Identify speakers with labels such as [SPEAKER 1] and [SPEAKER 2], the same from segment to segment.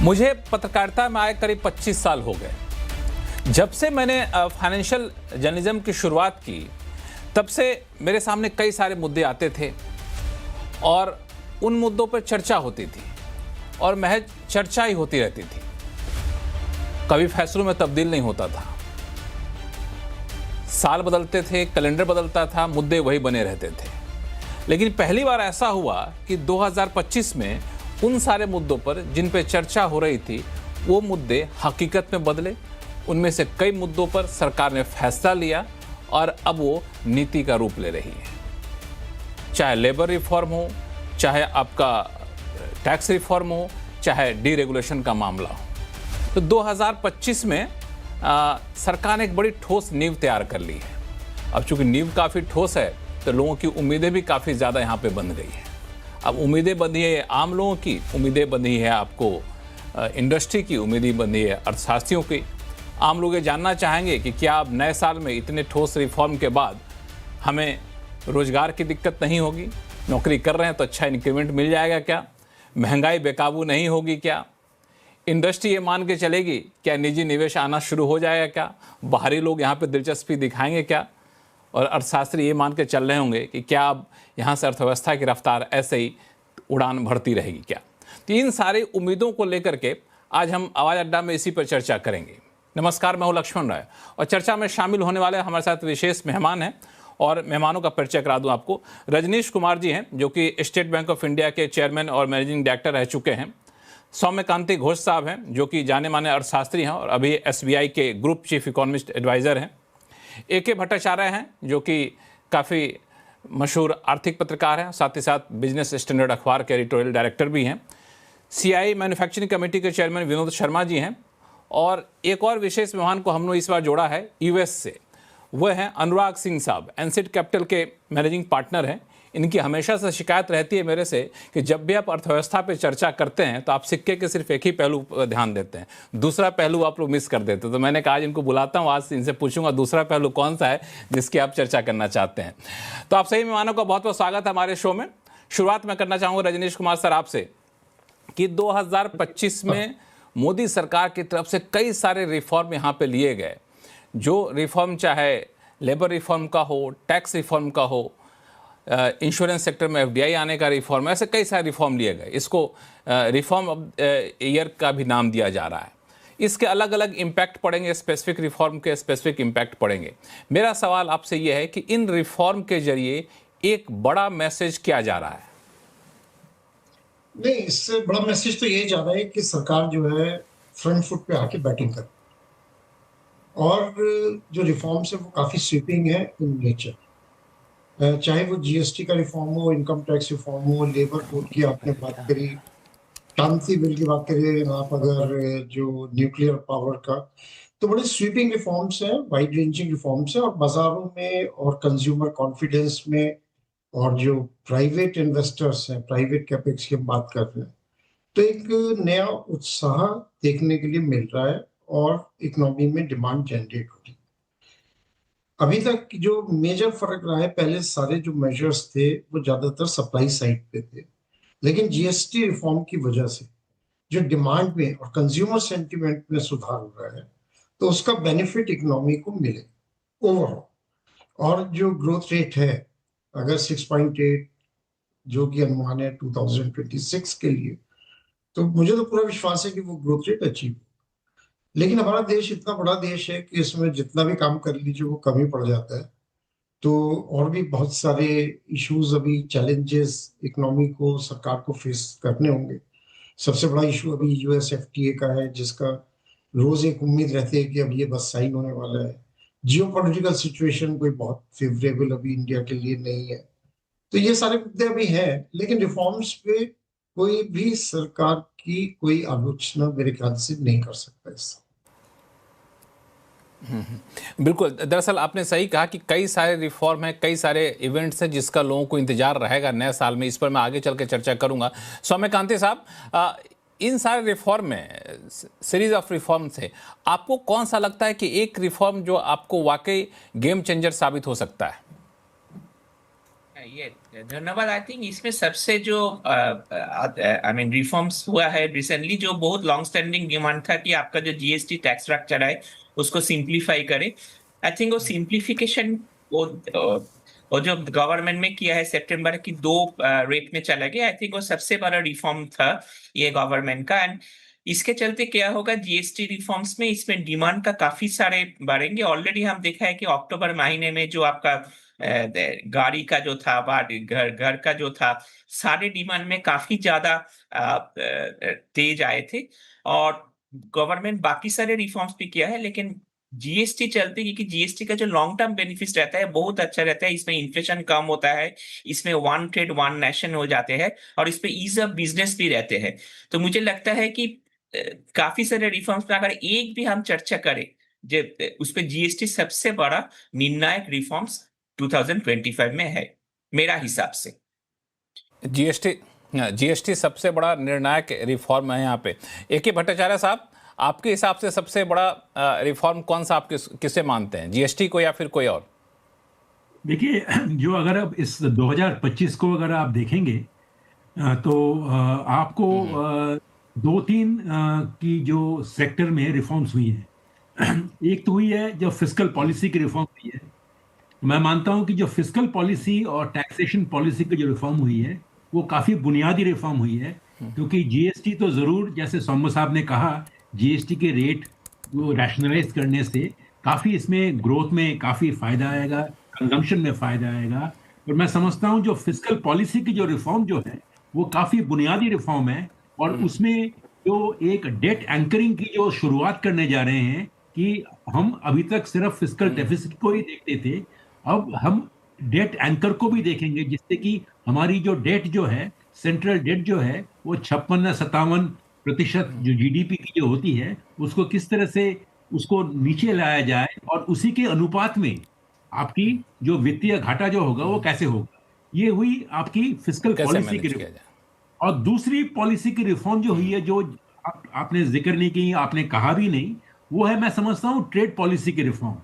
[SPEAKER 1] मुझे पत्रकारिता में आए करीब 25 साल हो गए। जब से मैंने फाइनेंशियल जर्नलिज्म की शुरुआत की तब से मेरे सामने कई सारे मुद्दे आते थे और उन मुद्दों पर चर्चा होती थी और महज चर्चा ही होती रहती थी, कभी फैसलों में तब्दील नहीं होता था। साल बदलते थे, कैलेंडर बदलता था, मुद्दे वही बने रहते थे। लेकिन पहली बार ऐसा हुआ कि 2025 में उन सारे मुद्दों पर जिन पे चर्चा हो रही थी वो मुद्दे हकीकत में बदले। उनमें से कई मुद्दों पर सरकार ने फैसला लिया और अब वो नीति का रूप ले रही है। चाहे लेबर रिफॉर्म हो, चाहे आपका टैक्स रिफॉर्म हो, चाहे डीरेगुलेशन का मामला हो। तो 2025 में सरकार ने एक बड़ी ठोस नींव तैयार कर ली है। अब चूंकि नींव काफ़ी ठोस है तो लोगों की उम्मीदें भी काफ़ी ज़्यादा यहाँ पे बन गई हैं। अब उम्मीदें बंधी है आम लोगों की, उम्मीदें बंधी है आपको इंडस्ट्री की, उम्मीदें बंधी है अर्थशास्त्रियों की। आम लोग ये जानना चाहेंगे कि क्या अब नए साल में इतने ठोस रिफॉर्म के बाद हमें रोजगार की दिक्कत नहीं होगी? नौकरी कर रहे हैं तो अच्छा इंक्रीमेंट मिल जाएगा क्या? महंगाई बेकाबू नहीं होगी क्या? इंडस्ट्री ये मान के चलेगी क्या निजी निवेश आना शुरू हो जाएगा क्या? बाहरी लोग यहाँ पे दिलचस्पी दिखाएंगे क्या? और अर्थशास्त्री ये मान के चल रहे होंगे कि क्या अब यहाँ से अर्थव्यवस्था की रफ्तार ऐसे ही उड़ान भरती रहेगी क्या? तो इन सारी उम्मीदों को लेकर के आज हम आवाज़ अड्डा में इसी पर चर्चा करेंगे। नमस्कार, मैं हूँ लक्ष्मण राय और चर्चा में शामिल होने वाले हमारे साथ विशेष मेहमान हैं और मेहमानों का परिचय करा दूं आपको। रजनीश कुमार जी हैं जो कि स्टेट बैंक ऑफ इंडिया के चेयरमैन और मैनेजिंग डायरेक्टर रह चुके हैं। सौम्यकांति घोष साहब हैं जो कि जाने माने अर्थशास्त्री हैं और अभी SBI के ग्रुप चीफ इकोनॉमिस्ट एडवाइज़र हैं। AK भट्टाचार्य हैं जो कि काफ़ी मशहूर आर्थिक पत्रकार हैं, साथ ही साथ बिजनेस स्टैंडर्ड अखबार के एडिटोरियल डायरेक्टर भी हैं। CI मैन्युफैक्चरिंग कमेटी के चेयरमैन विनोद शर्मा जी हैं और एक और विशेष मेहमान को हमने इस बार जोड़ा है US से। वह हैं अनुराग सिंह साहब, एनसेट कैपिटल के मैनेजिंग पार्टनर हैं। इनकी हमेशा से शिकायत रहती है मेरे से कि जब भी आप अर्थव्यवस्था पे चर्चा करते हैं तो आप सिक्के के सिर्फ एक ही पहलू पर ध्यान देते हैं, दूसरा पहलू आप लोग मिस कर देते हैं। तो मैंने कहा आज इनको बुलाता हूँ, आज इनसे पूछूंगा दूसरा पहलू कौन सा है जिसकी आप चर्चा करना चाहते हैं। तो आप सही मेहमानों का बहुत बहुत स्वागत है हमारे शो में। शुरुआत मैं करना चाहूँगा रजनीश कुमार सर आपसे कि 2025 में मोदी सरकार की तरफ से कई सारे रिफॉर्म यहाँ पे लिए गए। जो रिफॉर्म चाहे लेबर रिफॉर्म का हो, टैक्स रिफॉर्म का हो, इंश्योरेंस सेक्टर में FDI आने का रिफॉर्म, ऐसे कई सारे रिफॉर्म लिए गए। इसको रिफॉर्म ऑफ ईयर का भी नाम दिया जा रहा है। इसके अलग अलग इम्पैक्ट पड़ेंगे, स्पेसिफिक रिफॉर्म के स्पेसिफिक इम्पैक्ट पड़ेंगे। मेरा सवाल आपसे यह है कि इन रिफॉर्म के जरिए एक बड़ा मैसेज क्या जा रहा है?
[SPEAKER 2] नहीं, इससे बड़ा मैसेज तो ये जा रहा है कि सरकार जो है फ्रंट फुट पे आके बैटिंग कर और जो रिफॉर्म्स है वो काफी स्वीपिंग है इन नेचर। चाहे वो GST का रिफॉर्म हो, इनकम टैक्स रिफॉर्म हो, लेबर कोड की आपने बात करी, शांति बिल की बात करिए आप, अगर जो न्यूक्लियर पावर का, तो बड़े स्वीपिंग रिफॉर्म्स हैं, वाइड रेंजिंग रिफॉर्म्स हैं। और बाजारों में और कंज्यूमर कॉन्फिडेंस में और जो प्राइवेट इन्वेस्टर्स हैं, प्राइवेट कैपेक्स की हम बात कर रहे हैं, तो एक नया उत्साह देखने के लिए मिल रहा है और इकोनॉमी में डिमांड जनरेट हो रही है। अभी तक जो मेजर फर्क रहा है, पहले सारे जो मेजर्स थे वो ज्यादातर सप्लाई साइड पे थे, लेकिन GST रिफॉर्म की वजह से जो डिमांड में और कंज्यूमर सेंटिमेंट में सुधार हो रहा है, तो उसका बेनिफिट इकोनॉमी को मिले ओवरऑल। और जो ग्रोथ रेट है, अगर 6.8 जो कि अनुमान है 2026 के लिए, तो मुझे तो पूरा विश्वास है कि वो ग्रोथ रेट अचीव। लेकिन हमारा देश इतना बड़ा देश है कि इसमें जितना भी काम कर लीजिए वो कम ही पड़ जाता है। तो और भी बहुत सारे इश्यूज, अभी चैलेंजेस इकोनॉमी को, सरकार को फेस करने होंगे। सबसे बड़ा इशू अभी US FTA का है, जिसका रोज एक उम्मीद रहती है कि अब ये बस साइन होने वाला है। जियोपॉलिटिकल सिचुएशन कोई बहुत फेवरेबल अभी इंडिया के लिए नहीं है। तो ये सारे मुद्दे अभी हैं, लेकिन रिफॉर्म्स पे कोई भी सरकार की कोई आलोचना मेरे ख्याल से नहीं कर सकता इससे।
[SPEAKER 1] बिल्कुल, दरअसल आपने सही कहा कि कई सारे रिफॉर्म हैं, कई सारे इवेंट्स हैं जिसका लोगों को इंतजार रहेगा नए साल में। इस पर मैं आगे चल के चर्चा करूंगा। सौम्यकांति साहब, इन सारे रिफॉर्म में, सीरीज ऑफ रिफॉर्म से आपको कौन सा लगता है कि एक रिफॉर्म जो आपको वाकई गेम चेंजर साबित हो सकता है?
[SPEAKER 3] ये धन्यवाद। आई थिंक इसमें सबसे जो आई मीन रिफॉर्म्स हुआ है रिसेंटली, जो बहुत लॉन्ग स्टैंडिंग डिमांड था कि आपका जो जीएसटी टैक्स स्ट्रक्चर है उसको सिंप्लीफाई करे। आई थिंक वो सिंप्लीफिकेशन वो जो गवर्नमेंट में किया है सितंबर की 2 रेट में चला गया, आई थिंक वो सबसे बड़ा रिफॉर्म था ये गवर्नमेंट का। एंड इसके चलते क्या होगा, जीएसटी रिफॉर्म्स में इसमें डिमांड का काफी सारे बढ़ेंगे। ऑलरेडी हम देखा है कि अक्टूबर महीने में जो आपका गाड़ी का जो था, घर घर का जो था, सारे डिमांड में काफी ज्यादा तेज आए थे। और गवर्नमेंट बाकी सारे रिफॉर्म्स भी किया है, लेकिन जीएसटी चलते, क्योंकि जीएसटी का जो लॉन्ग टर्म बेनिफिट रहता है बहुत अच्छा रहता है। इसमें इन्फ्लेशन कम होता है, इसमें वन ट्रेड वन नेशन हो जाते हैं, और इस पे ईज ऑफ बिजनेस भी रहते हैं। तो मुझे लगता है कि काफी सारे रिफॉर्म्स पर अगर एक भी हम चर्चा करें, जो उस पर जीएसटी सबसे बड़ा निर्णायक रिफॉर्म्स 2025 में है मेरा हिसाब से।
[SPEAKER 1] जीएसटी सबसे बड़ा निर्णायक रिफॉर्म है यहाँ पे। AK भट्टाचार्य साहब, आपके हिसाब से सबसे बड़ा रिफॉर्म कौन सा आप किसे मानते हैं, जीएसटी को या फिर कोई और?
[SPEAKER 4] देखिए, जो अगर अब इस 2025 को अगर आप देखेंगे तो आपको 2-3 की जो सेक्टर में रिफॉर्म्स हुई हैं। एक तो हुई है जो फिस्कल पॉलिसी की रिफॉर्म हुई है। मैं मानता हूं कि जो फिस्कल पॉलिसी और टैक्सेशन पॉलिसी की जो रिफॉर्म हुई है वो काफी बुनियादी रिफॉर्म हुई है, क्योंकि जीएसटी तो जरूर, जैसे सौम्य साहब ने कहा, जीएसटी के रेट वो रैशनलाइज करने से काफी इसमें ग्रोथ में काफी फायदा आएगा, कंजम्पशन में फायदा आएगा। और मैं समझता हूं जो फिस्कल पॉलिसी की जो रिफॉर्म जो है वो काफी बुनियादी रिफॉर्म है, और उसमें जो एक डेट एंकरिंग की जो शुरुआत करने जा रहे हैं कि हम अभी तक सिर्फ फिस्कल डेफिसिट को ही देखते थे, अब हम डेट एंकर को भी देखेंगे, जिससे कि हमारी जो डेट जो है, सेंट्रल डेट जो है, वो 56-57% जो जीडीपी की जो होती है उसको किस तरह से उसको नीचे लाया जाए, और उसी के अनुपात में आपकी जो वित्तीय घाटा जो होगा वो कैसे होगा। ये हुई आपकी फिस्कल पॉलिसी की रिफॉर्म। और दूसरी पॉलिसी की रिफॉर्म जो हुई है, जो आपने जिक्र नहीं की, आपने कहा भी नहीं, वो है, मैं समझता हूँ, ट्रेड पॉलिसी की रिफॉर्म।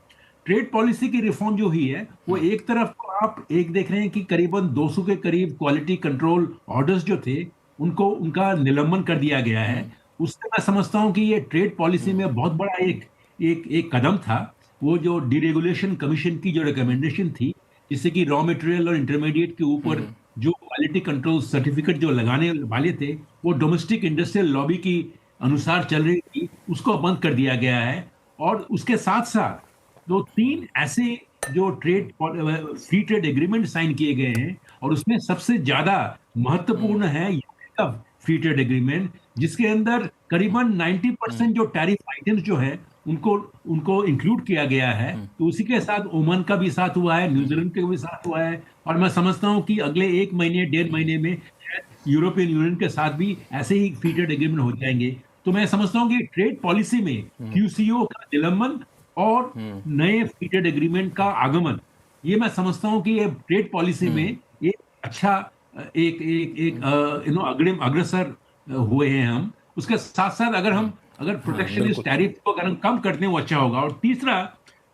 [SPEAKER 4] ट्रेड पॉलिसी की रिफॉर्म जो हुई है वो एक तरफ तो आप एक देख रहे हैं कि करीबन 200 के करीब क्वालिटी कंट्रोल ऑर्डर्स जो थे उनको उनका निलंबन कर दिया गया है। उससे मैं समझता हूं कि ये ट्रेड पॉलिसी में बहुत बड़ा एक कदम था। वो जो डीरेगुलेशन कमीशन की जो रिकमेंडेशन थी, जिससे कि रॉ मटेरियल और इंटरमीडिएट के ऊपर जो क्वालिटी कंट्रोल सर्टिफिकेट जो लगाने वाले थे वो डोमेस्टिक इंडस्ट्रियल लॉबी की अनुसार चल रही थी, उसको बंद कर दिया गया है। और उसके साथ साथ 2-3 ऐसे जो फ्री ट्रेड एग्रीमेंट साइन किए गए हैं, और उसमें सबसे ज्यादा महत्वपूर्ण है यूके का फ्री ट्रेड एग्रीमेंट, जिसके अंदर करीबन 90% जो टैरिफ आइटम्स जो है उनको इंक्लूड किया गया है। तो उसी के साथ ओमान का भी साथ हुआ है, न्यूजीलैंड का भी साथ हुआ है, और मैं समझता हूं कि अगले 1 महीने 1.5 महीने में यूरोपियन यूनियन के साथ भी ऐसे ही फ्री ट्रेड एग्रीमेंट हो जाएंगे। तो मैं समझता हूं कि ट्रेड पॉलिसी में क्यूसीओ का निलंबन और नए फ्री ट्रेड एग्रीमेंट का आगमन, ये मैं समझता हूं कि ये ट्रेड पॉलिसी में एक अच्छा अग्रिम अग्रसर हुए हैं हम। उसके साथ साथ अगर प्रोटेक्शनिस्ट टैरिफ को अगर हम कम करते हैं वो अच्छा होगा। और तीसरा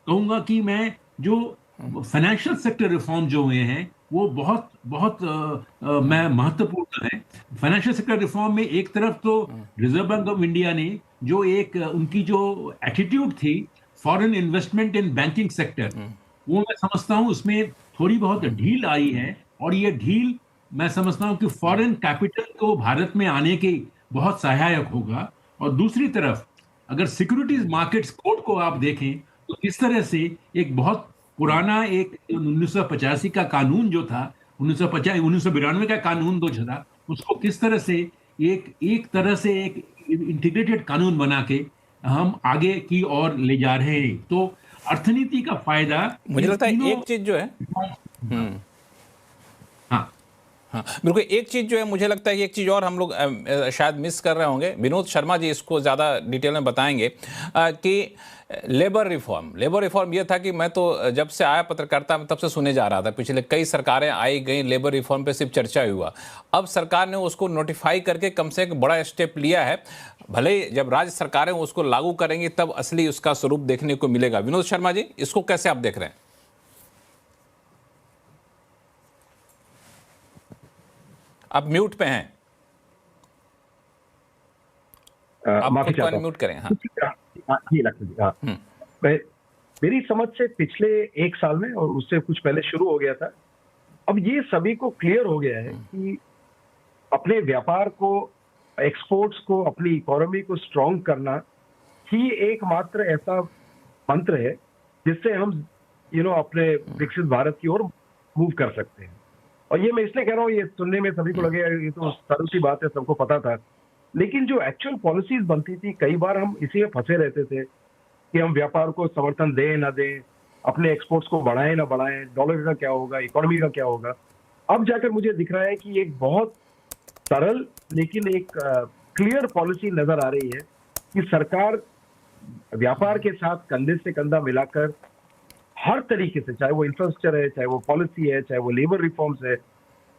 [SPEAKER 4] कहूंगा कि मैं जो फाइनेंशियल सेक्टर रिफॉर्म जो हुए हैं वो बहुत बहुत मैं महत्वपूर्ण है। फाइनेंशियल सेक्टर रिफॉर्म में एक तरफ तो रिजर्व बैंक ऑफ इंडिया ने जो एक उनकी जो एटीट्यूड थी foreign investment in banking sector, वो मैं समझता हूं उसमें थोड़ी बहुत ढील आई है, और ये ढील मैं समझता हूं कि फॉरेन कैपिटल को भारत में आने के बहुत सहायक होगा। और दूसरी तरफ अगर सिक्योरिटीज मार्केट्स कोड को आप देखें तो इस तरह से एक बहुत पुराना एक 1985 का कानून जो था, 1992 का कानून जो था, उसको किस तरह से एक तरह से एक इंटीग्रेटेड कानून बना के हम आगे की ओर ले जा रहे हैं। तो अर्थनीति का फायदा,
[SPEAKER 1] मुझे लगता है एक चीज जो है हाँ बिल्कुल, एक चीज़ जो है मुझे लगता है कि एक चीज़ और हम लोग शायद मिस कर रहे होंगे, विनोद शर्मा जी इसको ज़्यादा डिटेल में बताएंगे कि लेबर रिफॉर्म ये था कि मैं तो जब से आया पत्रकारिता में तब से सुने जा रहा था, पिछले कई सरकारें आई गई, लेबर रिफॉर्म पे सिर्फ चर्चा ही हुआ। अब सरकार ने उसको नोटिफाई करके कम से एक बड़ा स्टेप लिया है, भले ही जब राज्य सरकारें उसको लागू करेंगी तब असली उसका स्वरूप देखने को मिलेगा। विनोद शर्मा जी, इसको कैसे आप देख रहे हैं? आप म्यूट पे हैं, आप
[SPEAKER 5] माफी
[SPEAKER 1] खुद को
[SPEAKER 5] चाहता हूँ।
[SPEAKER 1] अनम्यूट करें। हाँ
[SPEAKER 5] जी लक्ष्मण जी, हाँ। मेरी समझ से पिछले 1 साल में और उससे कुछ पहले शुरू हो गया था, अब ये सभी को क्लियर हो गया है कि अपने व्यापार को, एक्सपोर्ट्स को, अपनी इकोनॉमी को स्ट्रांग करना ही एकमात्र ऐसा मंत्र है जिससे हम अपने विकसित भारत की ओर मूव कर सकते हैं। और ये मैं इसलिए कह रहा हूँ, ये सुनने में सभी को लगेगा ये तो सरल सी बात है, सबको पता था, लेकिन जो एक्चुअल पॉलिसीज बनती थी कई बार हम इसी में फंसे रहते थे कि हम व्यापार को समर्थन दें ना दें, अपने एक्सपोर्ट्स को बढ़ाएं ना बढ़ाएं, डॉलर का क्या होगा, इकोनॉमी का क्या होगा। अब जाकर मुझे दिख रहा है कि एक बहुत सरल लेकिन एक क्लियर पॉलिसी नजर आ रही है कि सरकार व्यापार के साथ कंधे से कंधा मिलाकर हर तरीके से, चाहे वो इंफ्रास्ट्रक्चर है, चाहे वो पॉलिसी है, चाहे वो लेबर रिफॉर्म्स है,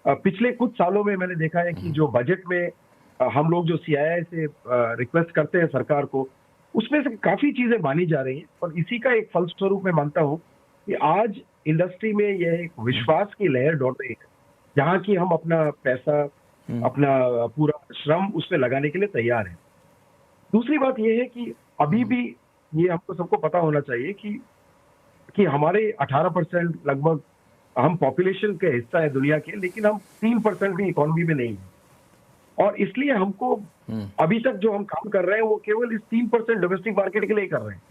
[SPEAKER 5] पिछले कुछ सालों में मैंने देखा है कि जो बजट में हम लोग जो CII से रिक्वेस्ट करते हैं सरकार को, उसमें से काफी चीजें मानी जा रही हैं। और इसी का एक फलस्वरूप मैं मानता हूं कि आज इंडस्ट्री में यह एक विश्वास की लहर दौड़ रही है, जहां की हम अपना पैसा, अपना पूरा श्रम उसमें लगाने के लिए तैयार हैं। दूसरी बात यह है कि अभी भी ये हमको सबको पता होना चाहिए कि हमारे 18% लगभग हम पॉपुलेशन के हिस्सा है दुनिया के, लेकिन हम 3% भी इकोनॉमी में नहीं है। और इसलिए हमको अभी तक जो हम काम कर रहे हैं वो केवल इस 3% डोमेस्टिक मार्केट के लिए कर रहे हैं।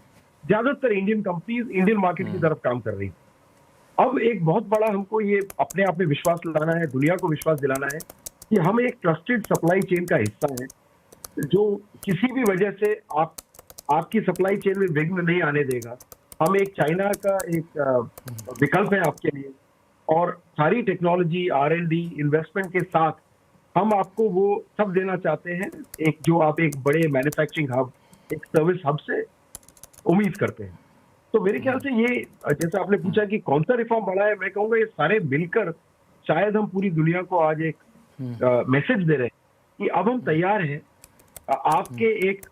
[SPEAKER 5] ज्यादातर इंडियन कंपनीज इंडियन मार्केट की तरफ काम कर रही है। अब एक बहुत बड़ा हमको ये अपने आप में विश्वास लाना है, दुनिया को विश्वास दिलाना है कि हम एक ट्रस्टेड सप्लाई चेन का हिस्सा है, जो किसी भी वजह से आपकी सप्लाई चेन में विघ्न नहीं आने देगा। हम एक चाइना का एक विकल्प है आपके लिए, और सारी टेक्नोलॉजी, R&D, इन्वेस्टमेंट के साथ हम आपको वो सब देना चाहते हैं एक जो आप एक बड़े मैन्युफैक्चरिंग हब, एक सर्विस हब से उम्मीद करते हैं। तो मेरे ख्याल से ये, जैसे आपने पूछा कि कौन सा रिफॉर्म बड़ा है, मैं कहूँगा ये सारे मिलकर शायद हम पूरी दुनिया को आज एक मैसेज दे रहे हैं कि अब हम तैयार हैं आपके एक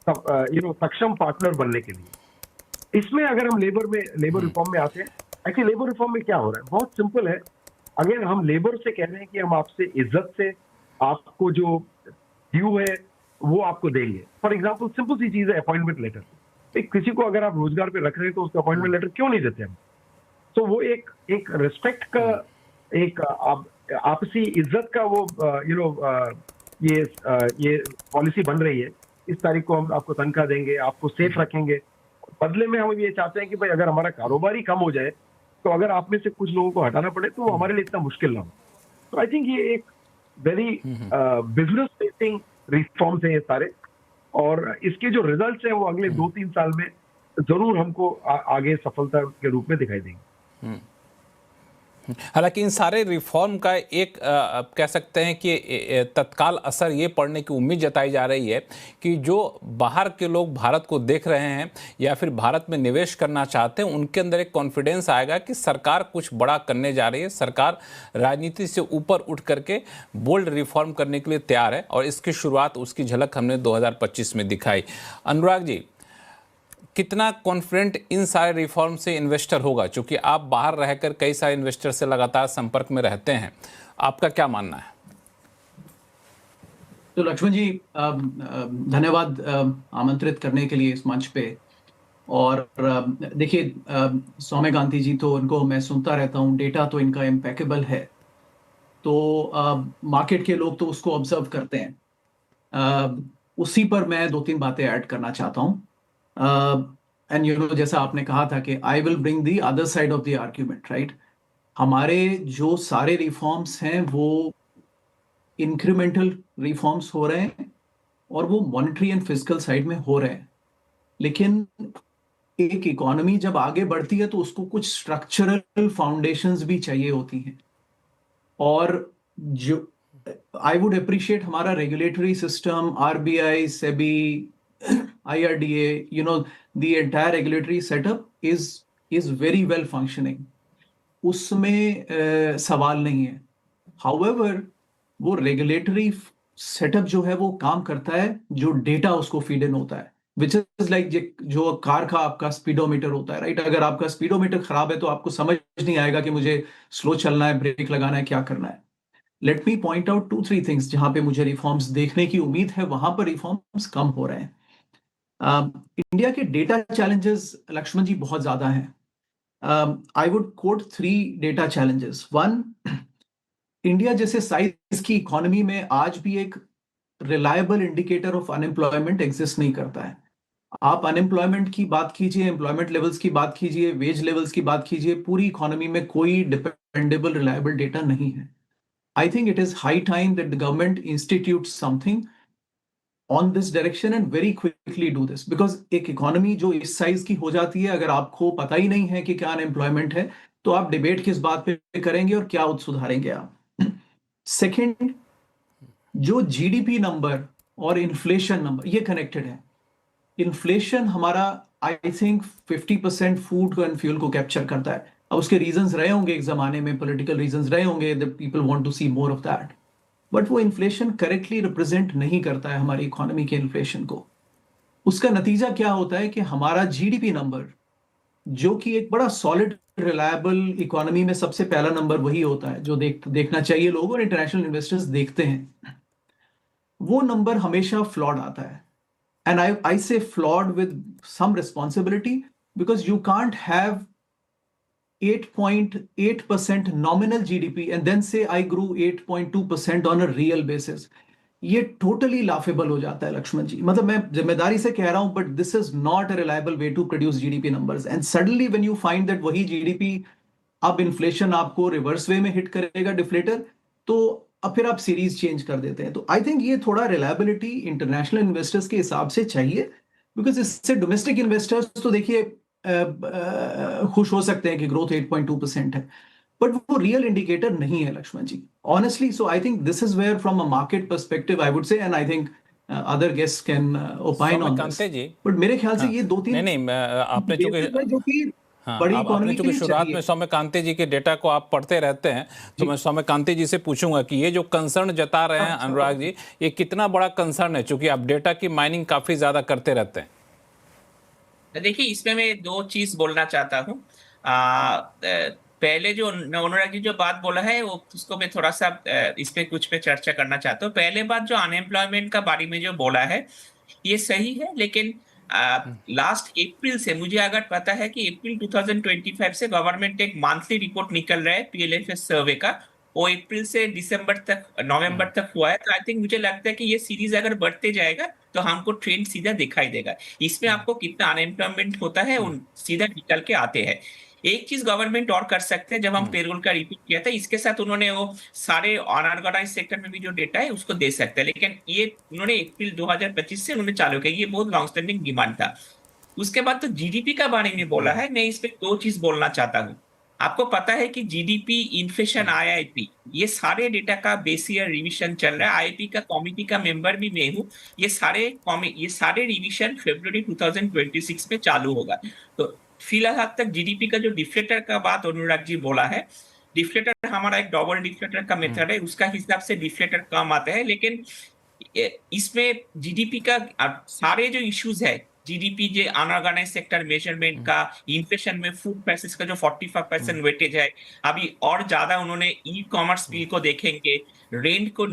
[SPEAKER 5] सक्षम पार्टनर बनने के लिए। इसमें अगर हम लेबर रिफॉर्म में आते हैं, एक्चुअली लेबर रिफॉर्म में क्या हो रहा है, बहुत सिंपल है। अगर हम लेबर से कह रहे हैं कि हम आपसे इज्जत से आपको जो ड्यू है वो आपको देंगे। फॉर एग्जांपल सिंपल सी चीज है अपॉइंटमेंट लेटर। किसी को अगर आप रोजगार पे रख रहे हैं तो उसका अपॉइंटमेंट लेटर क्यों नहीं देते हम? तो वो एक रिस्पेक्ट का, एक आपसी इज्जत का वो ये पॉलिसी बन रही है। इस तारीख को हम आपको तनख्वाह देंगे, आपको सेफ रखेंगे। बदले में हम ये चाहते हैं कि भाई अगर हमारा कारोबार ही कम हो जाए तो अगर आप में से कुछ लोगों को हटाना पड़े तो वो हमारे लिए इतना मुश्किल ना हो। तो आई थिंक ये एक वेरी बिजनेस फेसिंग रिफॉर्म्स हैं ये सारे, और इसके जो रिजल्ट्स हैं वो अगले 2-3 साल में जरूर हमको आगे सफलता के रूप में दिखाई देंगे।
[SPEAKER 1] हालांकि इन सारे रिफॉर्म का एक कह सकते हैं कि तत्काल असर ये पड़ने की उम्मीद जताई जा रही है कि जो बाहर के लोग भारत को देख रहे हैं या फिर भारत में निवेश करना चाहते हैं, उनके अंदर एक कॉन्फिडेंस आएगा कि सरकार कुछ बड़ा करने जा रही है, सरकार राजनीति से ऊपर उठ करके बोल्ड रिफॉर्म करने के लिए तैयार है। और इसकी शुरुआत, उसकी झलक हमने 2025 में दिखाई। अनुराग जी, कितना कॉन्फिडेंट इन सारे रिफॉर्म से इन्वेस्टर होगा? क्योंकि आप बाहर रहकर कई सारे इन्वेस्टर से लगातार संपर्क में रहते हैं, आपका क्या मानना है?
[SPEAKER 6] तो लक्ष्मण जी, धन्यवाद आमंत्रित करने के लिए इस मंच पे। और देखिए, सौम्य गांधी जी, तो उनको मैं सुनता रहता हूँ, डेटा तो इनका इम्पेकेबल है, तो मार्केट के लोग तो उसको ऑब्जर्व करते हैं। उसी पर मैं 2-3 बातें ऐड करना चाहता हूँ। एंड जैसा आपने कहा था कि I will bring the other side of the argument, right. हमारे जो सारे रिफॉर्म्स हैं वो इंक्रीमेंटल रिफॉर्म्स हो रहे हैं और वो मॉनेटरी एंड फिजिकल साइड में हो रहे हैं। लेकिन एक इकोनॉमी जब आगे बढ़ती है तो उसको कुछ स्ट्रक्चरल फाउंडेशंस भी चाहिए होती हैं। और जो आई वुड अप्रिशिएट हमारा regulatory system, RBI, SEBI, IRDA, the entire regulatory setup is very well functioning. उसमें सवाल नहीं है। However, वो रेगुलेटरी सेटअप जो है वो काम करता है जो डेटा उसको फीड इन होता है, विच इज लाइक जो कार का आपका स्पीडोमीटर होता है, राइट। अगर आपका स्पीडोमीटर खराब है तो आपको समझ नहीं आएगा कि मुझे स्लो चलना है, ब्रेक लगाना है, क्या करना है। Let me point out 2-3 things जहां पे मुझे रिफॉर्म्स देखने की उम्मीद है, वहां पर रिफॉर्म्स कम हो रहे हैं। इंडिया के डेटा चैलेंजेस लक्ष्मण जी बहुत ज्यादा हैं। I would quote 3 data challenges. 1, India जैसे साइज की इकोनॉमी में आज भी एक reliable indicator of unemployment exist नहीं करता है। आप अनएम्प्लॉयमेंट की बात कीजिए, एम्प्लॉयमेंट लेवल्स की बात कीजिए, वेज लेवल्स की बात कीजिए, पूरी इकोनॉमी में कोई डिपेंडेबल रिलायबल डेटा नहीं है। I think it is high time that the government institutes something on this direction and very quickly do this, because एक इकोनॉमी जो इस साइज की हो जाती है, अगर आपको पता ही नहीं है कि क्या अनएम्प्लॉयमेंट है, तो आप डिबेट किस बात पे करेंगे और क्या सुधारेंगे आप। सेकंड, जो जीडीपी नंबर और इन्फ्लेशन नंबर ये कनेक्टेड है। इन्फ्लेशन हमारा I think 50% food and fuel को कैप्चर करता है। अब उसके रीजंस रहे होंगे, एक जमाने में पॉलिटिकल रीजंस रहे होंगे that people want to see more of that, but वो इन्फ्लेशन करेक्टली रिप्रेजेंट नहीं करता है हमारी इकोनॉमी के इन्फ्लेशन को। उसका नतीजा क्या होता है कि हमारा जीडीपी नंबर, जो कि एक बड़ा सॉलिड रिलायबल इकोनॉमी में सबसे पहला नंबर वही होता है जो देखना चाहिए लोग और इंटरनेशनल इन्वेस्टर्स देखते हैं, वो नंबर हमेशा फ्लॉड आता है। And I say flawed with some responsibility, because you can't have 8.8% nominal GDP and then say I grew 8.2% on a real basis. ये totally laughable हो जाता है लक्ष्मण जी। मतलब मैं जिम्मेदारी से कह रहा हूं, but this is not a reliable way to produce GDP numbers. And suddenly when you find that वही GDP अब इन्फ्लेशन आपको रिवर्स वे में हिट करेगा, डिफ्लेटर, तो अब फिर आप सीरीज चेंज कर देते हैं। तो आई थिंक ये थोड़ा रिलायबिलिटी इंटरनेशनल इन्वेस्टर्स के हिसाब से चाहिए, बिकॉज इससे डोमेस्टिक इन्वेस्टर्स तो देखिए खुश हो सकते हैं कि ग्रोथ 8.2% है, बट वो रियल इंडिकेटर नहीं है Lakshman ji, honestly. So I think this is where from a market perspective I would say, and I think other guest can opine on this, but मेरे ख्याल से ये 2-3
[SPEAKER 1] नहीं, आपने
[SPEAKER 6] जो कि बड़ी
[SPEAKER 1] आपने
[SPEAKER 6] इकोनॉमी के
[SPEAKER 1] चूंकि
[SPEAKER 6] लिए
[SPEAKER 1] शुरुआत
[SPEAKER 6] चाहिए।
[SPEAKER 1] में सौम्यकांति जी के डेटा को आप पढ़ते रहते हैं, तो मैं सौम्यकांति जी से पूछूंगा कि ये जो कंसर्न जता रहे हैं अनुराग जी, ये कितना बड़ा कंसर्न है, चूंकि आप डेटा की माइनिंग काफी ज्यादा करते रहते हैं।
[SPEAKER 3] देखिए, इसमें मैं 2 चीज बोलना चाहता हूँ। पहले जो अनुराग जी जो बात बोला है वो उसको मैं थोड़ा सा इस पे कुछ पे चर्चा करना चाहता हूँ। पहले बात जो अनएम्प्लॉयमेंट का बारे में जो बोला है ये सही है, लेकिन लास्ट अप्रैल से मुझे अगर पता है कि अप्रैल 2025 से गवर्नमेंट एक मंथली रिपोर्ट निकल रहा है पीएलएफएस सर्वे का, वो अप्रैल से नवंबर तक हुआ है। तो आई थिंक मुझे लगता है कि ये सीरीज अगर बढ़ते जाएगा तो हमको ट्रेंड सीधा दिखाई देगा। इसमें आपको कितना अनएम्प्लॉयमेंट होता है उन सीधा निकल के आते हैं। एक चीज गवर्नमेंट और कर सकते हैं, जब हम पेरोल का रिपोर्ट किया था इसके साथ उन्होंने वो सारे अनऑर्गेनाइज सेक्टर में भी जो डेटा है उसको दे सकते हैं, लेकिन ये उन्होंने अप्रैल 2025 से उन्होंने चालू किया, ये बहुत लॉन्ग स्टैंडिंग डिमांड था। उसके बाद तो जीडीपी का बारे में बोला है, मैं इस पे 2 चीज बोलना चाहता हूँ। आपको पता है कि जीडीपी, इन्फ्लेशन, आईआईपी, ये सारे डेटा का बेस ईयर रिवीजन चल रहा है। आईआईपी का कमिटी का मेंबर भी मैं हूँ। ये सारे रिवीजन फरवरी 2026 में चालू होगा। तो फिलहाल तक जीडीपी का जो डिफ्लेटर का बात अनुराग जी बोला है, डिफ्लेटर हमारा एक डबल डिफ्लेटर का मेथड है, उसका हिसाब से डिफ्लेटर कम आता है, लेकिन इसमें जीडीपी का सारे जो इश्यूज है, जीडीपी जो अनऑर्गेनाइज सेक्टर मेजरमेंट का, इन्फ्लेशन में फूड प्राइसेस का जो 45% वेटेज है, अभी और ज्यादा उन्होंने ई कॉमर्स बिल को देखेंगे, रेंट को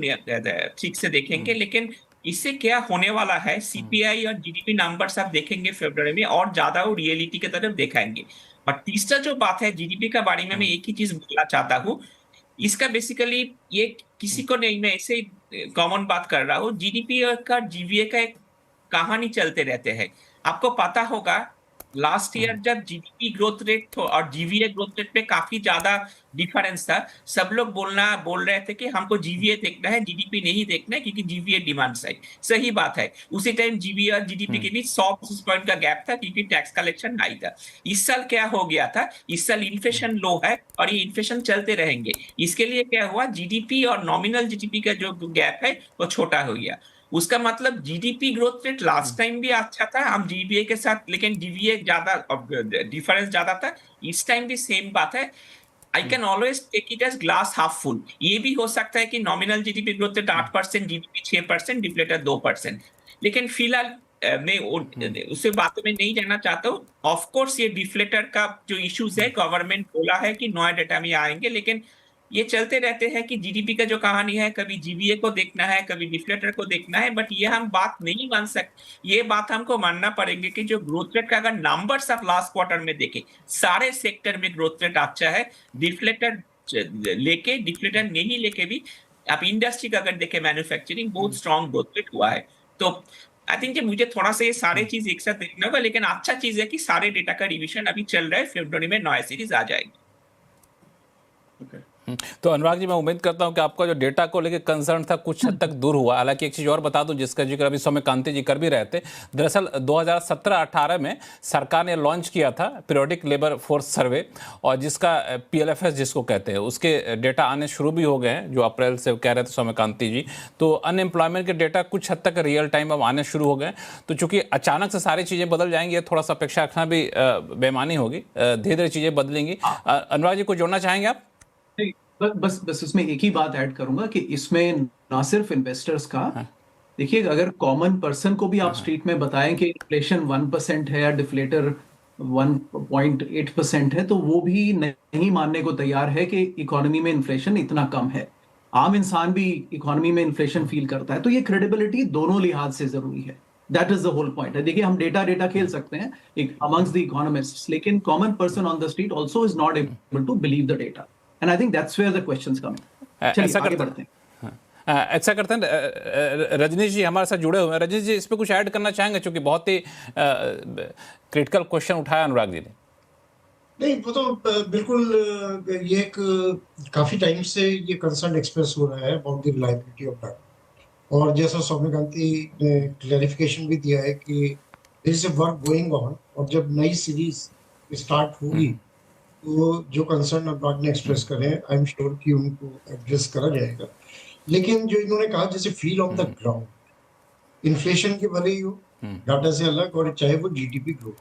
[SPEAKER 3] ठीक से देखेंगे, लेकिन इससे क्या होने वाला है, सीपीआई और जीडीपी नंबर्स आप देखेंगे फरवरी में और ज्यादा वो रियलिटी की तरफ दिखाएंगे। बट तीसरा जो बात है जीडीपी का बारे में, मैं एक ही चीज बोलना चाहता हूँ, इसका बेसिकली ये किसी को नहीं, मैं ऐसे कॉमन बात कर रहा हूँ, जीडीपी का जीवीए का एक कहानी चलते रहते हैं। आपको पता होगा लास्ट ईयर जब जीडीपी ग्रोथ रेट और जीवीए ग्रोथ रेट पे काफी ज्यादा डिफरेंस था, सब लोग बोल रहे थे कि हमको जीवीए देखना है, जीडीपी नहीं देखना है, क्योंकि जीवीए डिमांड साइड। सही बात है, उसी टाइम जीवीए और जीडीपी के बीच 100 बेसिस पॉइंट का गैप था, क्योंकि टैक्स कलेक्शन हाई था। इस साल क्या हो गया था, इस साल इन्फ्लेशन लो है और ये इन्फ्लेशन चलते रहेंगे। इसके लिए क्या हुआ, जीडीपी और नॉमिनल जीडीपी का जो गैप है वो छोटा हो गया। उसका मतलब GDP growth rate last time भी अच्छा था हम जीवीए के साथ, लेकिन जीवीए ज्यादा डिफरेंस ज्यादा था। इस टाइम भी सेम बात है। I can always take it as glass half full. ये भी हो सकता है कि nominal GDP growth rate 8%, GDP 6%, deflator 2%। लेकिन फिलहाल मैं उससे बातों में नहीं जाना चाहता हूँ। ऑफकोर्स ये डिफ्लेटर का जो इश्यूज है, गवर्नमेंट बोला है कि नया डेटा में आएंगे, लेकिन ये चलते रहते हैं कि जीडीपी का जो कहानी है, कभी जीबीए को देखना है, कभी डिफ्लेटर को देखना है, बट ये हम बात नहीं मान सकते। ये बात हमको मानना पड़ेंगे कि जो ग्रोथ रेट का अगर नंबर्स आप लास्ट क्वार्टर में देखें, सारे सेक्टर में ग्रोथ रेट अच्छा है। डिफ्लेटर नहीं लेके भी आप इंडस्ट्री का अगर देखें, मैन्युफैक्चरिंग बहुत स्ट्रॉन्ग ग्रोथ रेट हुआ है। तो आई थिंक मुझे थोड़ा सा ये सारे चीज एक साथ देखना होगा, लेकिन अच्छा चीज है कि सारे डेटा का रिवीजन अभी चल रहा है, फरवरी में नया सीरीज आ जाएगी।
[SPEAKER 1] तो अनुराग जी, मैं उम्मीद करता हूं कि आपका जो डेटा को लेकर कंसर्न था कुछ हद तक दूर हुआ। हालांकि एक चीज़ और बता दूं जिसका जिक्र अभी सौम्यकांति जी कर भी रहे थे। दरअसल 2017-18 में सरकार ने लॉन्च किया था पीरियोडिक लेबर फोर्स सर्वे, और जिसका PLFS जिसको कहते हैं, उसके डेटा आने शुरू भी हो गए हैं, जो अप्रैल से कह रहे थे सौम्यकांति जी। तो अनएम्प्लॉयमेंट के डेटा कुछ हद तक रियल टाइम अब आने शुरू हो गए। तो चूंकि अचानक से सारी चीज़ें बदल जाएंगी, थोड़ा सा अपेक्षा रखना भी बेमानी होगी। धीरे धीरे चीज़ें बदलेंगी। अनुराग जी, को जोड़ना चाहेंगे आप?
[SPEAKER 6] बस इसमें एक ही बात ऐड करूंगा कि इसमें ना सिर्फ इन्वेस्टर्स का, देखिए अगर कॉमन पर्सन को भी आप स्ट्रीट में बताएं कि इन्फ्लेशन 1% है या डिफ्लेटर 1.8% है, तो वो भी नहीं मानने को तैयार है कि इकोनॉमी में इन्फ्लेशन इतना कम है। आम इंसान भी इकोनॉमी में इन्फ्लेशन फील करता है। तो ये क्रेडिबिलिटी दोनों लिहाज से जरूरी है। That is the whole point है। देखिए हम डेटा खेल सकते हैं अमंग्स द इकोनॉमिस्ट्स, लेकिन common person on the street also is not able to believe the data, and I think that's where the questions come. चलिए आगे बढ़ते हैं।
[SPEAKER 1] ऐसा करते हैं, रजनीश जी हमारे साथ जुड़े हुए हैं। रजनीश जी, इस पे कुछ ऐड करना चाहेंगे, क्योंकि बहुत ही क्रिटिकल क्वेश्चन उठाया अनुराग जी ने।
[SPEAKER 2] नहीं, वो तो बिल्कुल ये एक काफी टाइम से ये कंसर्न एक्सप्रेस हो रहा है about the reliability of data, और जैसा सौम्यकांति ने क्लैरिफिकेशन भी दिया है कि there is a work going on, और जब नई सीरीज स्टार्ट होगी तो जो कंसर्न अनुराग ने एक्सप्रेस करे हैं, आई एम श्योर कि उनको एड्रेस करा जाएगा। लेकिन जो इन्होंने कहा, जैसे feel on the ground, inflation के भले ही हो डाटा से अलग, और चाहे वो जीडीपी ग्रोथ,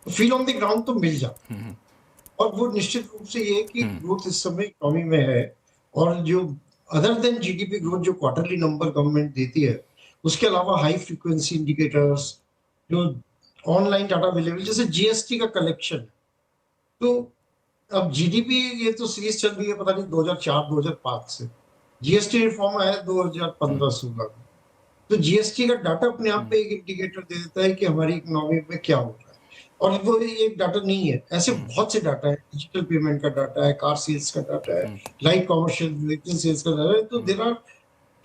[SPEAKER 2] तो फील ऑन द ग्राउंड तो मिल जाता है। और वो निश्चित रूप से ये कि ग्रोथ इस समय इकोनॉमी में है, और जो अदर देन जीडीपी ग्रोथ जो क्वार्टरली नंबर गवर्नमेंट देती है, उसके अलावा हाई फ्रीक्वेंसी इंडिकेटर्स, जो ऑनलाइन डाटा अवेलेबल, जैसे जीएसटी का कलेक्शन। तो अब जीडीपी, ये तो सीरीज चल रही है पता नहीं 2004-2005 से, जीएसटी रिफॉर्म आया 2015-16 में। तो जीएसटी का डाटा अपने आप में एक इंडिकेटर दे देता है कि हमारी इकोनॉमी में क्या हो रहा है, और वो एक डाटा नहीं है। ऐसे बहुत से डाटा है, डिजिटल पेमेंट का डाटा है, कार सेल्स का डाटा है, लाइट कमर्शियल व्हीकल सेल्स का डाटा है। तो there are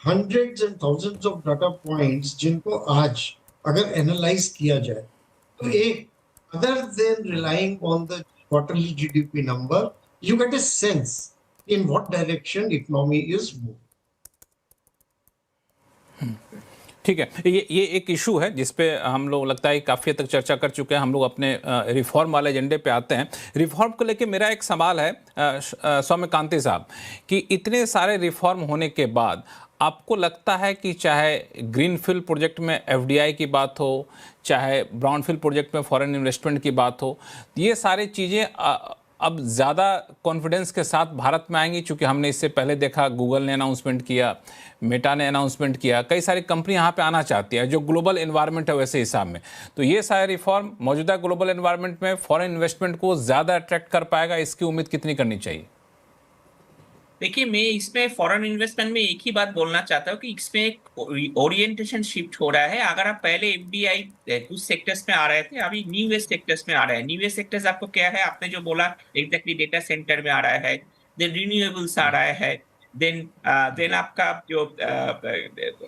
[SPEAKER 2] hundreds and thousands of data points जिनको आज अगर एनालाइज किया जाए, तो एक other than relying on the quarterly GDP number, you get a sense in what direction economy is moving.
[SPEAKER 1] ठीक है, ये एक इशू है जिस पे हम लोग लगता है काफ़ी हद तक चर्चा कर चुके हैं। हम लोग अपने रिफॉर्म वाले एजेंडे पे आते हैं। रिफॉर्म को लेके मेरा एक सवाल है सौम्यकांति साहब, कि इतने सारे रिफॉर्म होने के बाद आपको लगता है कि चाहे ग्रीनफील्ड प्रोजेक्ट में एफडीआई की बात हो, चाहे ब्राउनफील्ड प्रोजेक्ट में फॉरेन इन्वेस्टमेंट की बात हो, ये सारी चीज़ें अब ज़्यादा कॉन्फिडेंस के साथ भारत में आएंगी? क्योंकि हमने इससे पहले देखा, गूगल ने अनाउंसमेंट किया, मेटा ने अनाउंसमेंट किया, कई सारी कंपनी यहाँ पे आना चाहती है जो ग्लोबल एनवायरनमेंट है वैसे हिसाब में। तो ये सारे रिफॉर्म मौजूदा ग्लोबल एनवायरनमेंट में फॉरेन इन्वेस्टमेंट को ज़्यादा अट्रैक्ट कर पाएगा, इसकी उम्मीद कितनी करनी चाहिए?
[SPEAKER 3] देखिए, मैं इसमें फॉरेन इन्वेस्टमेंट में एक ही बात बोलना चाहता हूँ कि इसमें एक ओरिएंटेशन शिफ्ट हो रहा है। अगर आप पहले एफडीआई कुछ सेक्टर्स में आ रहे थे, अभी न्यू वेस्ट सेक्टर्स में आ रहे हैं। न्यू वेस्ट सेक्टर्स आपको क्या है, आपने जो बोला एग्जैक्टली, डेटा सेंटर में आ रहा है, देन रिन्यूएबल्स आ रहा है, देन आपका जो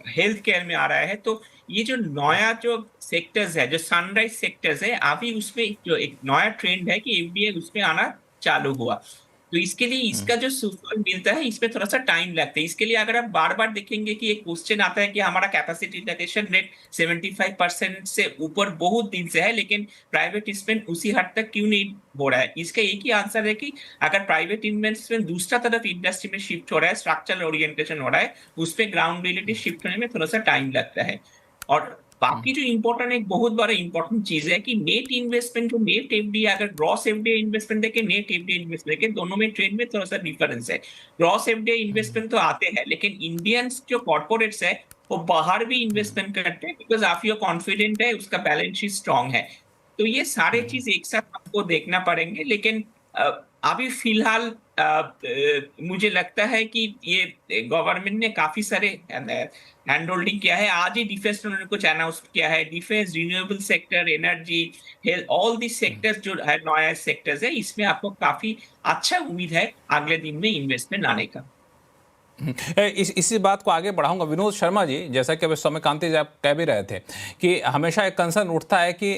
[SPEAKER 3] हेल्थ केयर में आ रहा है। तो ये जो नया जो सेक्टर्स है, जो सनराइज सेक्टर्स है, अभी उसमें जो एक नया ट्रेंड है कि एफडीआई उसमें आना चालू हुआ। तो इसके लिए इसका जो सुफल मिलता है, इसमें थोड़ा सा टाइम लगता है। इसके लिए अगर आप बार बार देखेंगे कि एक क्वेश्चन आता है कि हमारा कैपेसिटी यूटिलाइजेशन रेट 75% से ऊपर बहुत दिन से है, लेकिन प्राइवेट इन्वेस्टमेंट उसी हद तक क्यों नहीं हो रहा है? इसका एक ही आंसर है कि अगर प्राइवेट इन्वेस्टमेंट दूसरा तरफ इंडस्ट्री में शिफ्ट हो रहा है, स्ट्रक्चरल ओरिएंटेशन हो रहा है, उस पर ग्राउंड रियलिटी शिफ्ट होने में थोड़ा सा टाइम लगता है। और बाकी जो इंपॉर्टेंट, एक बहुत बड़ा इंपॉर्टेंट चीज है कि नेट इन्वेस्टमेंट, जो नेट एफडीआई, अगर ग्रॉस एफडीआई इन्वेस्टमेंट देखे, नेट एफडीआई इन्वेस्टमेंट देखे, दोनों में ट्रेड में थोड़ा सा डिफरेंस है। ग्रॉस एफडीआई इन्वेस्टमेंट तो आते हैं, लेकिन इंडियंस जो कॉर्पोरेट्स है वो बाहर भी इन्वेस्टमेंट करते हैं, बिकॉज आप यो कॉन्फिडेंट है, उसका बैलेंस शीट स्ट्रॉन्ग है। तो ये सारे चीज एक साथ आपको देखना पड़ेंगे। लेकिन अभी फिलहाल मुझे लगता है कि ये गवर्नमेंट ने काफी सारे हैंड होल्डिंग किया है। आज ही डिफेंस ने उन्होंने कुछ अनाउंस किया है। Defence, renewable sector, energy, health, all this sectors जो है नया सेक्टर्स है, इसमें आपको काफी अच्छा उम्मीद है अगले दिन में इन्वेस्टमेंट लाने का।
[SPEAKER 1] इसी बात को आगे बढ़ाऊंगा। विनोद शर्मा जी, जैसा कि अभी सौम्यकांति जी आप कह भी रहे थे कि हमेशा एक कंसर्न उठता है कि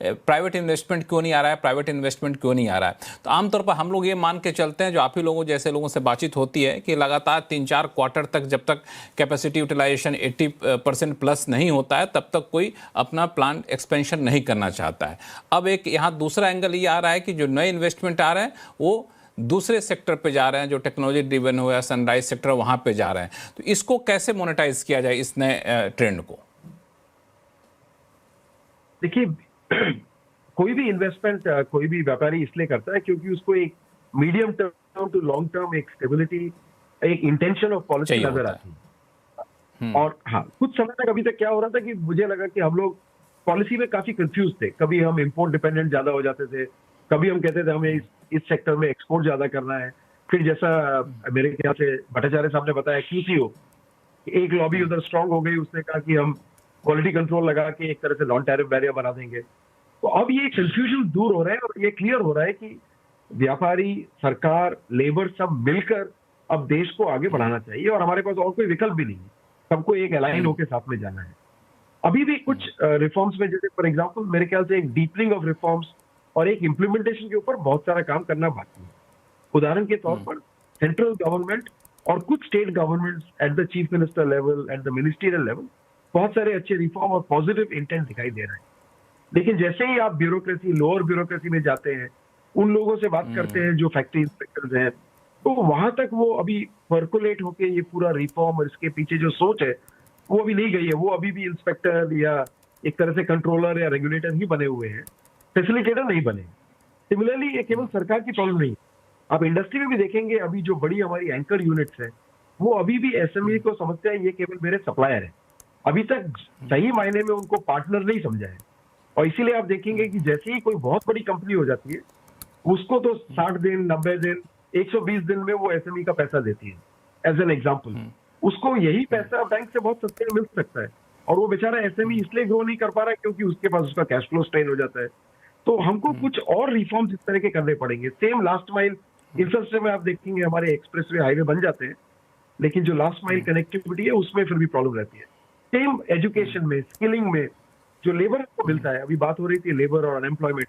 [SPEAKER 1] प्राइवेट इन्वेस्टमेंट क्यों नहीं आ रहा है, प्राइवेट इन्वेस्टमेंट क्यों नहीं आ रहा है। तो आमतौर पर हम लोग ये मान के चलते हैं, जो आप ही लोगों जैसे लोगों से बातचीत होती है, कि लगातार 3-4 क्वार्टर तक जब तक कैपेसिटी यूटिलाइजेशन 80% प्लस नहीं होता है, तब तक कोई अपना प्लांट एक्सपेंशन नहीं करना चाहता है। अब एक यहाँ दूसरा एंगल ये आ रहा है कि जो नए इन्वेस्टमेंट आ रहे हैं वो दूसरे सेक्टर पे जा रहे हैं, जो टेक्नोलॉजी ड्रिवन हो या सनराइज सेक्टर, वहां पे जा रहे हैं। तो इसको कैसे मोनेटाइज किया जाए, इस नए ट्रेंड को?
[SPEAKER 5] देखिए, कोई भी इन्वेस्टमेंट कोई भी व्यापारी इसलिए करता है क्योंकि उसको एक medium term to long term एक स्टेबिलिटी, एक इंटेंशन ऑफ पॉलिसी नजर आती है। और हाँ, कुछ समय तक अभी तक क्या हो रहा था कि मुझे लगा कि हम लोग पॉलिसी में काफी कंफ्यूज थे। कभी हम इंपोर्ट डिपेंडेंट ज्यादा हो जाते थे, कभी हम कहते थे हमें इस सेक्टर में एक्सपोर्ट ज्यादा करना है। फिर जैसा मेरे ख्याल से भट्टाचार्य साहब ने बताया, QCO एक लॉबी उधर स्ट्रांग हो गई, उसने कहा कि हम क्वालिटी कंट्रोल लगा के एक तरह से नॉन टैरिफ बैरियर बना देंगे। तो अब ये कंफ्यूजन दूर हो रहा है और ये क्लियर हो रहा है कि व्यापारी, सरकार, लेबर सब मिलकर अब देश को आगे बढ़ाना चाहिए और हमारे पास और कोई विकल्प भी नहीं है, सबको एक अलाइन होकर साथ में जाना है। अभी भी कुछ रिफॉर्म्स में, जैसे फॉर एग्जाम्पल मेरे ख्याल से एक डीपनिंग ऑफ रिफॉर्म्स और एक इम्प्लीमेंटेशन के ऊपर बहुत सारा काम करना बाकी है। उदाहरण के तौर पर सेंट्रल गवर्नमेंट और कुछ state governments at the chief minister level, at the ministerial level, बहुत सारे अच्छे रिफॉर्म और पॉजिटिव इंटेंट दिखाई दे रहे हैं। लेकिन जैसे ही आप ब्यूरोक्रेसी, लोअर ब्यूरोक्रेसी में जाते हैं, उन लोगों से बात करते हैं जो फैक्ट्री इंस्पेक्टर्स हैं, तो वहां तक वो अभी पर्कुलेट होके ये पूरा रिफॉर्म और इसके पीछे जो सोच है वो अभी नहीं गई है। वो अभी भी इंस्पेक्टर या एक तरह से कंट्रोलर या रेगुलेटर ही बने हुए हैं, फैसिलिटेटर नहीं बने। सिमिलरली ये केवल सरकार की प्रॉब्लम नहीं, आप इंडस्ट्री में भी देखेंगे, अभी जो बड़ी हमारी एंकर यूनिट्स है वो अभी भी SME को समझते हैं ये केवल मेरे सप्लायर है, अभी तक सही मायने में उनको पार्टनर नहीं समझा है। और इसीलिए आप देखेंगे कि जैसे ही कोई बहुत बड़ी कंपनी हो जाती है, उसको तो 60 दिन, 90 दिन, 120 दिन में वो SME का पैसा देती है। एज एन एग्जाम्पल, उसको यही पैसा बैंक से बहुत सस्ते में मिल सकता है और वो बेचारा SME इसलिए ग्रो नहीं कर पा रहा है क्योंकि उसके पास उसका कैश फ्लो स्ट्रेन हो जाता है। तो हमको कुछ और रिफॉर्म्स इस तरह के करने पड़ेंगे। सेम लास्ट माइल इंफ्रास्ट्रक्चर में आप देखेंगे हमारे एक्सप्रेसवे, हाईवे बन जाते हैं, लेकिन जो लास्ट माइल कनेक्टिविटी है उसमें फिर भी प्रॉब्लम रहती है। सेम एजुकेशन में, स्किलिंग में जो लेबर को मिलता है, अभी बात हो रही थी लेबर और अनएम्प्लॉयमेंट,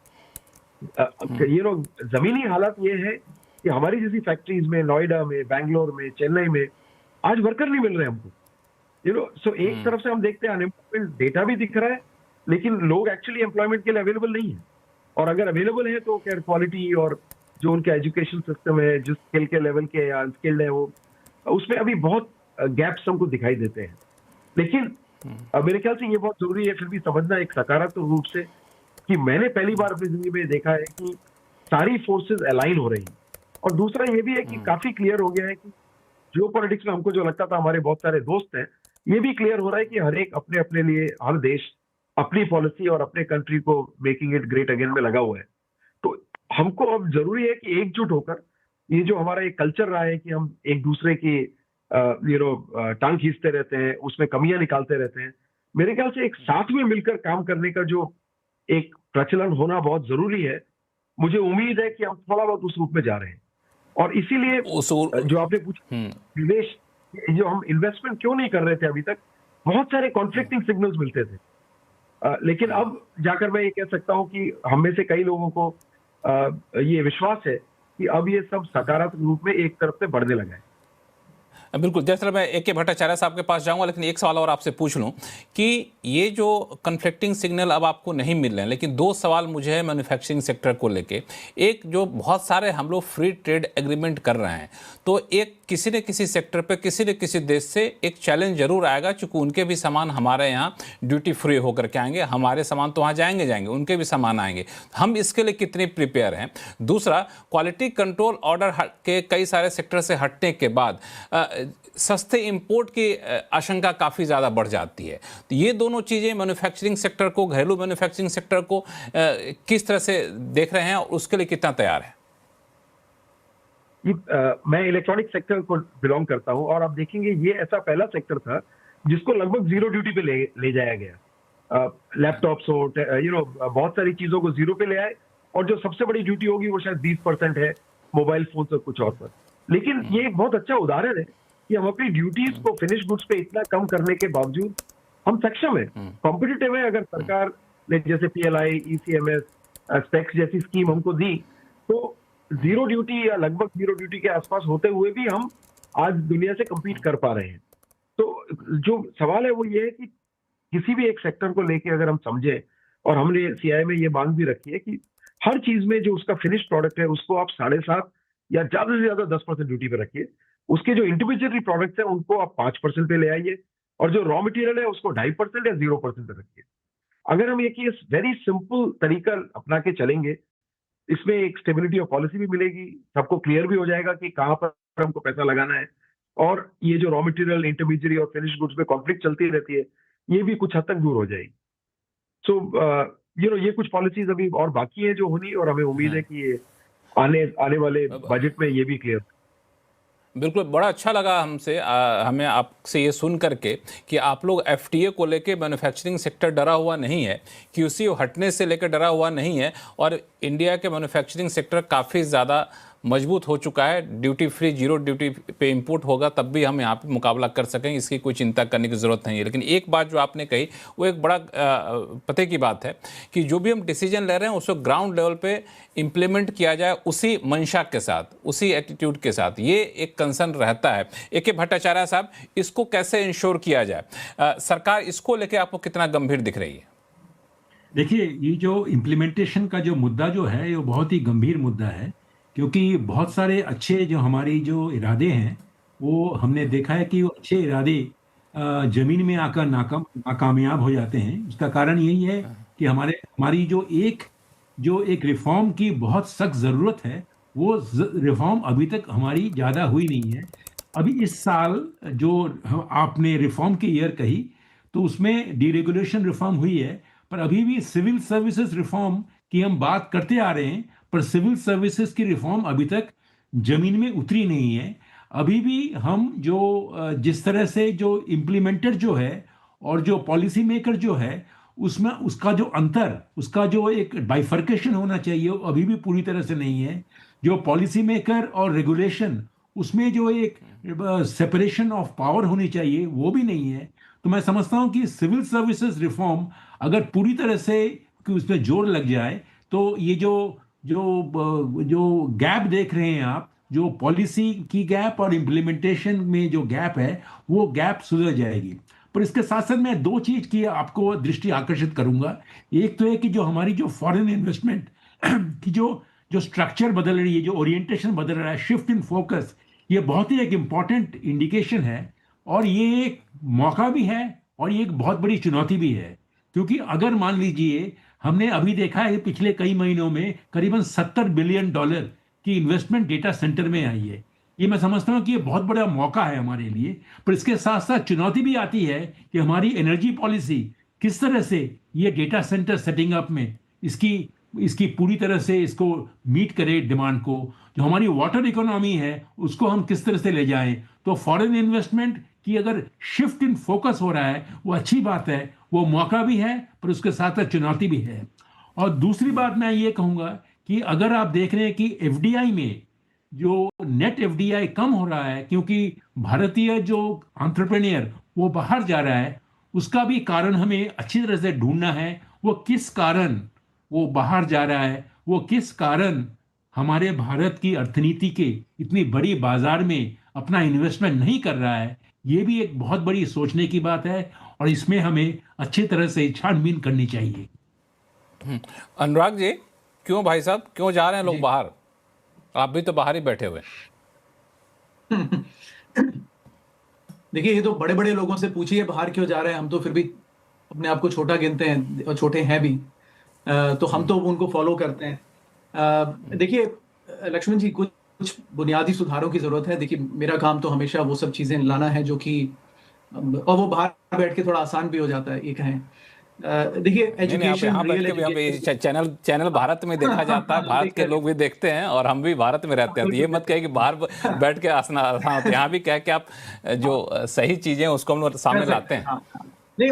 [SPEAKER 5] ये लोग जमीनी हालात ये है कि हमारी जैसी फैक्ट्रीज में, नोएडा में, बैंगलोर में, चेन्नई में आज वर्कर नहीं मिल रहे हमको। सो एक तरफ से हम देखते हैं अनएम्प्लॉयमेंट डेटा भी दिख रहा है, लेकिन लोग एक्चुअली एम्प्लॉयमेंट के लिए अवेलेबल नहीं है। और अगर अवेलेबल है तो क्या क्वालिटी और जो उनका एजुकेशन सिस्टम है, जिस स्किल के लेवल के या अनस्किल्ड है, वो उसमें अभी बहुत गैप्स हमको दिखाई देते हैं। लेकिन मेरे ख्याल से ये बहुत जरूरी है फिर भी समझना एक सकारात्मक रूप से कि मैंने पहली बार अपनी जिंदगी में देखा है कि सारी फोर्सेस अलाइन हो रही हैं। और दूसरा ये भी है कि काफी क्लियर हो गया है कि जियो पॉलिटिक्स में हमको जो लगता था हमारे बहुत सारे दोस्त हैं, ये भी क्लियर हो रहा है कि हर एक अपने अपने लिए, हर देश अपनी पॉलिसी और अपने कंट्री को मेकिंग इट ग्रेट अगेन में लगा हुआ है। तो हमको अब जरूरी है कि एकजुट होकर, ये जो हमारा एक कल्चर रहा है कि हम एक दूसरे की टांग खींचते रहते हैं, उसमें कमियां निकालते रहते हैं, मेरे ख्याल से एक साथ में मिलकर काम करने का जो एक प्रचलन होना बहुत जरूरी है। मुझे उम्मीद है कि हम थोड़ा बहुत उस रूप में जा रहे हैं। और इसीलिए जो आपने पूछा विदेश, जो हम इन्वेस्टमेंट क्यों नहीं कर रहे थे अभी तक, बहुत सारे कॉन्फ्लिक्टिंग सिग्नल्स मिलते थे। लेकिन अब जाकर मैं ये कह सकता हूं कि हम में से कई लोगों को ये विश्वास है कि अब ये सब सकारात्मक रूप में एक तरफ से बढ़ने लगा है।
[SPEAKER 1] बिल्कुल। जैसे मैं AK भट्टाचार्य साहब के पास जाऊंगा, लेकिन एक सवाल और आपसे पूछ लूं कि ये जो कन्फ्लिक्टिंग सिग्नल अब आपको नहीं मिल रहे हैं, लेकिन दो सवाल मुझे है मैन्युफैक्चरिंग सेक्टर को लेके। एक, जो बहुत सारे हम लोग फ्री ट्रेड एग्रीमेंट कर रहे हैं, तो एक किसी न किसी सेक्टर पे किसी न किसी देश से एक चैलेंज जरूर आएगा, चूंकि उनके भी सामान हमारे यहाँ ड्यूटी फ्री होकर के आएंगे, हमारे सामान तो वहाँ जाएंगे, उनके भी सामान आएंगे। हम इसके लिए कितने प्रिपेयर हैं? दूसरा, क्वालिटी कंट्रोल ऑर्डर के कई सारे सेक्टर से हटने के बाद सस्ते इंपोर्ट की आशंका काफ़ी ज़्यादा बढ़ जाती है। तो ये दोनों चीज़ें मैन्युफैक्चरिंग सेक्टर को, घरेलू मैन्युफैक्चरिंग सेक्टर को किस तरह से देख रहे हैं और उसके लिए कितना तैयार है?
[SPEAKER 5] मैं इलेक्ट्रॉनिक सेक्टर को बिलोंग करता हूं और आप देखेंगे ये ऐसा पहला सेक्टर था जिसको लगभग जीरो ड्यूटी पे ले जाया गया। लैपटॉप्स हो, बहुत सारी चीजों को जीरो पे ले आए, और जो सबसे बड़ी ड्यूटी होगी वो शायद 20% है मोबाइल फोन और कुछ और पर। लेकिन ये एक बहुत अच्छा उदाहरण है कि हम अपनी ड्यूटीज को फिनिश गुड्स पे इतना कम करने के बावजूद हम सक्षम है, कॉम्पिटिटिव है। अगर सरकार ने जैसे PLI, ECMS, टैक्स जैसी स्कीम हमको दी, तो जीरो ड्यूटी या लगभग जीरो ड्यूटी के आसपास होते हुए भी हम आज दुनिया से compete कर पा रहे हैं। तो जो सवाल है वो ये है कि किसी भी एक सेक्टर को लेके अगर हम समझे, और हमने CI में ये मांग भी रखी है कि हर चीज में जो उसका फिनिश प्रोडक्ट है उसको आप 7.5 या ज्यादा से ज्यादा 10% ड्यूटी पे रखिए। उसके जो इंडिविजुअली प्रोडक्ट्स है उनको आप 5% पे ले आइए, और जो रॉ मटेरियल है उसको 2.5% या 0% पे रखिए। अगर हम ये वेरी सिंपल तरीका अपना के चलेंगे, इसमें एक स्टेबिलिटी ऑफ पॉलिसी भी मिलेगी, सबको क्लियर भी हो जाएगा कि कहाँ पर हमको पैसा लगाना है, और ये जो रॉ मटेरियल, इंटरमीडिएट और फिनिश गुड्स में कॉन्फ्लिक्ट चलती रहती है, ये भी कुछ हद तक दूर हो जाएगी। सो ये कुछ पॉलिसीज अभी और बाकी है जो होनी, और हमें उम्मीद है कि ये आने वाले बजट में ये भी क्लियर।
[SPEAKER 1] बिल्कुल, बड़ा अच्छा लगा हमें आपसे ये सुन करके कि आप लोग FTA को लेके मैन्युफैक्चरिंग सेक्टर डरा हुआ नहीं है, QCO हटने से लेकर डरा हुआ नहीं है, और इंडिया के मैन्युफैक्चरिंग सेक्टर काफ़ी ज़्यादा मजबूत हो चुका है। ड्यूटी फ्री, जीरो ड्यूटी पे इंपोर्ट होगा तब भी हम यहाँ पे मुकाबला कर सकेंगे, इसकी कोई चिंता करने की ज़रूरत नहीं है। लेकिन एक बात जो आपने कही वो एक बड़ा पते की बात है कि जो भी हम डिसीजन ले रहे हैं उसको ग्राउंड लेवल पे इम्प्लीमेंट किया जाए उसी मंशा के साथ, उसी एटीट्यूड के साथ। ये एक कंसर्न रहता है। AK भट्टाचार्य साहब, इसको कैसे इंश्योर किया जाए? सरकार इसको लेके आपको कितना गंभीर दिख रही है?
[SPEAKER 4] देखिए, ये जो इम्प्लीमेंटेशन का जो मुद्दा जो है, ये बहुत ही गंभीर मुद्दा है, क्योंकि बहुत सारे अच्छे जो हमारी जो इरादे हैं, वो हमने देखा है कि वो अच्छे इरादे जमीन में आकर नाकामयाब हो जाते हैं। उसका कारण यही है कि हमारी जो एक रिफॉर्म की बहुत सख्त ज़रूरत है, वो रिफॉर्म अभी तक हमारी ज़्यादा हुई नहीं है। अभी इस साल जो आपने रिफॉर्म की ईयर कही, तो उसमें डीरेगुलेशन रिफॉर्म हुई है, पर अभी भी सिविल सर्विसेज रिफॉर्म की हम बात करते आ रहे हैं, पर सिविल सर्विसेज की रिफॉर्म अभी तक जमीन में उतरी नहीं है। अभी भी हम जिस तरह से जो इम्प्लीमेंटर जो है और जो पॉलिसी मेकर जो है, उसमें उसका जो अंतर, उसका जो एक बाइफर्केशन होना चाहिए, वो अभी भी पूरी तरह से नहीं है। जो पॉलिसी मेकर और रेगुलेशन, उसमें जो एक सेपरेशन ऑफ पावर होनी चाहिए, वो भी नहीं है। तो मैं समझता हूं कि सिविल सर्विसेज रिफॉर्म अगर पूरी तरह से उस पर जोर लग जाए, तो ये जो गैप देख रहे हैं आप, जो पॉलिसी की गैप और इम्प्लीमेंटेशन में जो गैप है, वो गैप सुधर जाएगी। पर इसके साथ साथ मैं दो चीज की आपको दृष्टि आकर्षित करूंगा। एक तो है कि जो हमारी जो फॉरेन इन्वेस्टमेंट की जो स्ट्रक्चर बदल रही है, जो ओरिएंटेशन बदल रहा है, शिफ्ट इन फोकस, ये बहुत ही एक इंपॉर्टेंट इंडिकेशन है, और ये एक मौका भी है और ये एक बहुत बड़ी चुनौती भी है। क्योंकि अगर मान लीजिए, हमने अभी देखा है पिछले कई महीनों में करीबन $70 बिलियन की इन्वेस्टमेंट डेटा सेंटर में आई है। ये मैं समझता हूं कि ये बहुत बड़ा मौका है हमारे लिए, पर इसके साथ साथ चुनौती भी आती है कि हमारी एनर्जी पॉलिसी किस तरह से ये डेटा सेंटर सेटिंग अप में इसकी पूरी तरह से इसको मीट करे डिमांड को। जो हमारी वाटर इकोनॉमी है उसको हम किस तरह से ले जाएं। तो फॉरेन इन्वेस्टमेंट की अगर शिफ्ट इन फोकस हो रहा है, वो अच्छी बात है, वो मौका भी है, पर उसके साथ साथ चुनौती भी है। और दूसरी बात मैं ये कहूंगा कि अगर आप देख रहे हैं कि FDI में जो नेट FDI कम हो रहा है, क्योंकि भारतीय जो एंटरप्रेन्योर वो बाहर जा रहा है, उसका भी कारण हमें अच्छी तरह से ढूंढना है। वो किस कारण वो बाहर जा रहा है, वो किस कारण हमारे भारत की अर्थनीति के इतनी बड़ी बाजार में अपना इन्वेस्टमेंट नहीं कर रहा है। ये भी एक बहुत बड़ी सोचने की बात है, और इसमें हमें अच्छी तरह से छानबीन करनी चाहिए।
[SPEAKER 1] अनुराग जी, क्यों भाई साहब, क्यों जा रहे हैं लोग बाहर? आप भी तो बाहर ही बैठे हुए।
[SPEAKER 6] देखिए, ये तो बड़े बड़े लोगों से पूछिए बाहर क्यों जा रहे हैं। हम तो फिर भी अपने आप को छोटा गिनते हैं, और छोटे हैं भी, तो हम तो उनको फॉलो करते हैं। देखिए लक्ष्मण जी, कुछ बुनियादी सुधारों की जरूरत है। देखिए, मेरा काम तो हमेशा वो सब चीजें लाना है जो कि, और वो बाहर बैठ के थोड़ा आसान भी हो जाता है, ये कहें। देखिए
[SPEAKER 1] नहीं नहीं, आप
[SPEAKER 6] एजुकेशन,
[SPEAKER 1] यहाँ बैठ
[SPEAKER 6] रियल
[SPEAKER 1] के भी हम
[SPEAKER 6] एजुकेशन,
[SPEAKER 1] चैनल भारत में देखा जाता है, भारत के लोग भी देखते हैं और हम भी भारत में रहते हैं, तो ये मत कहे कि बाहर बैठ के आसान आसान होता है। यहाँ भी कह के आप जो सही चीजें हैं उसको हम लोग सामने लाते हैं।
[SPEAKER 6] हाँ, हाँ। नहीं,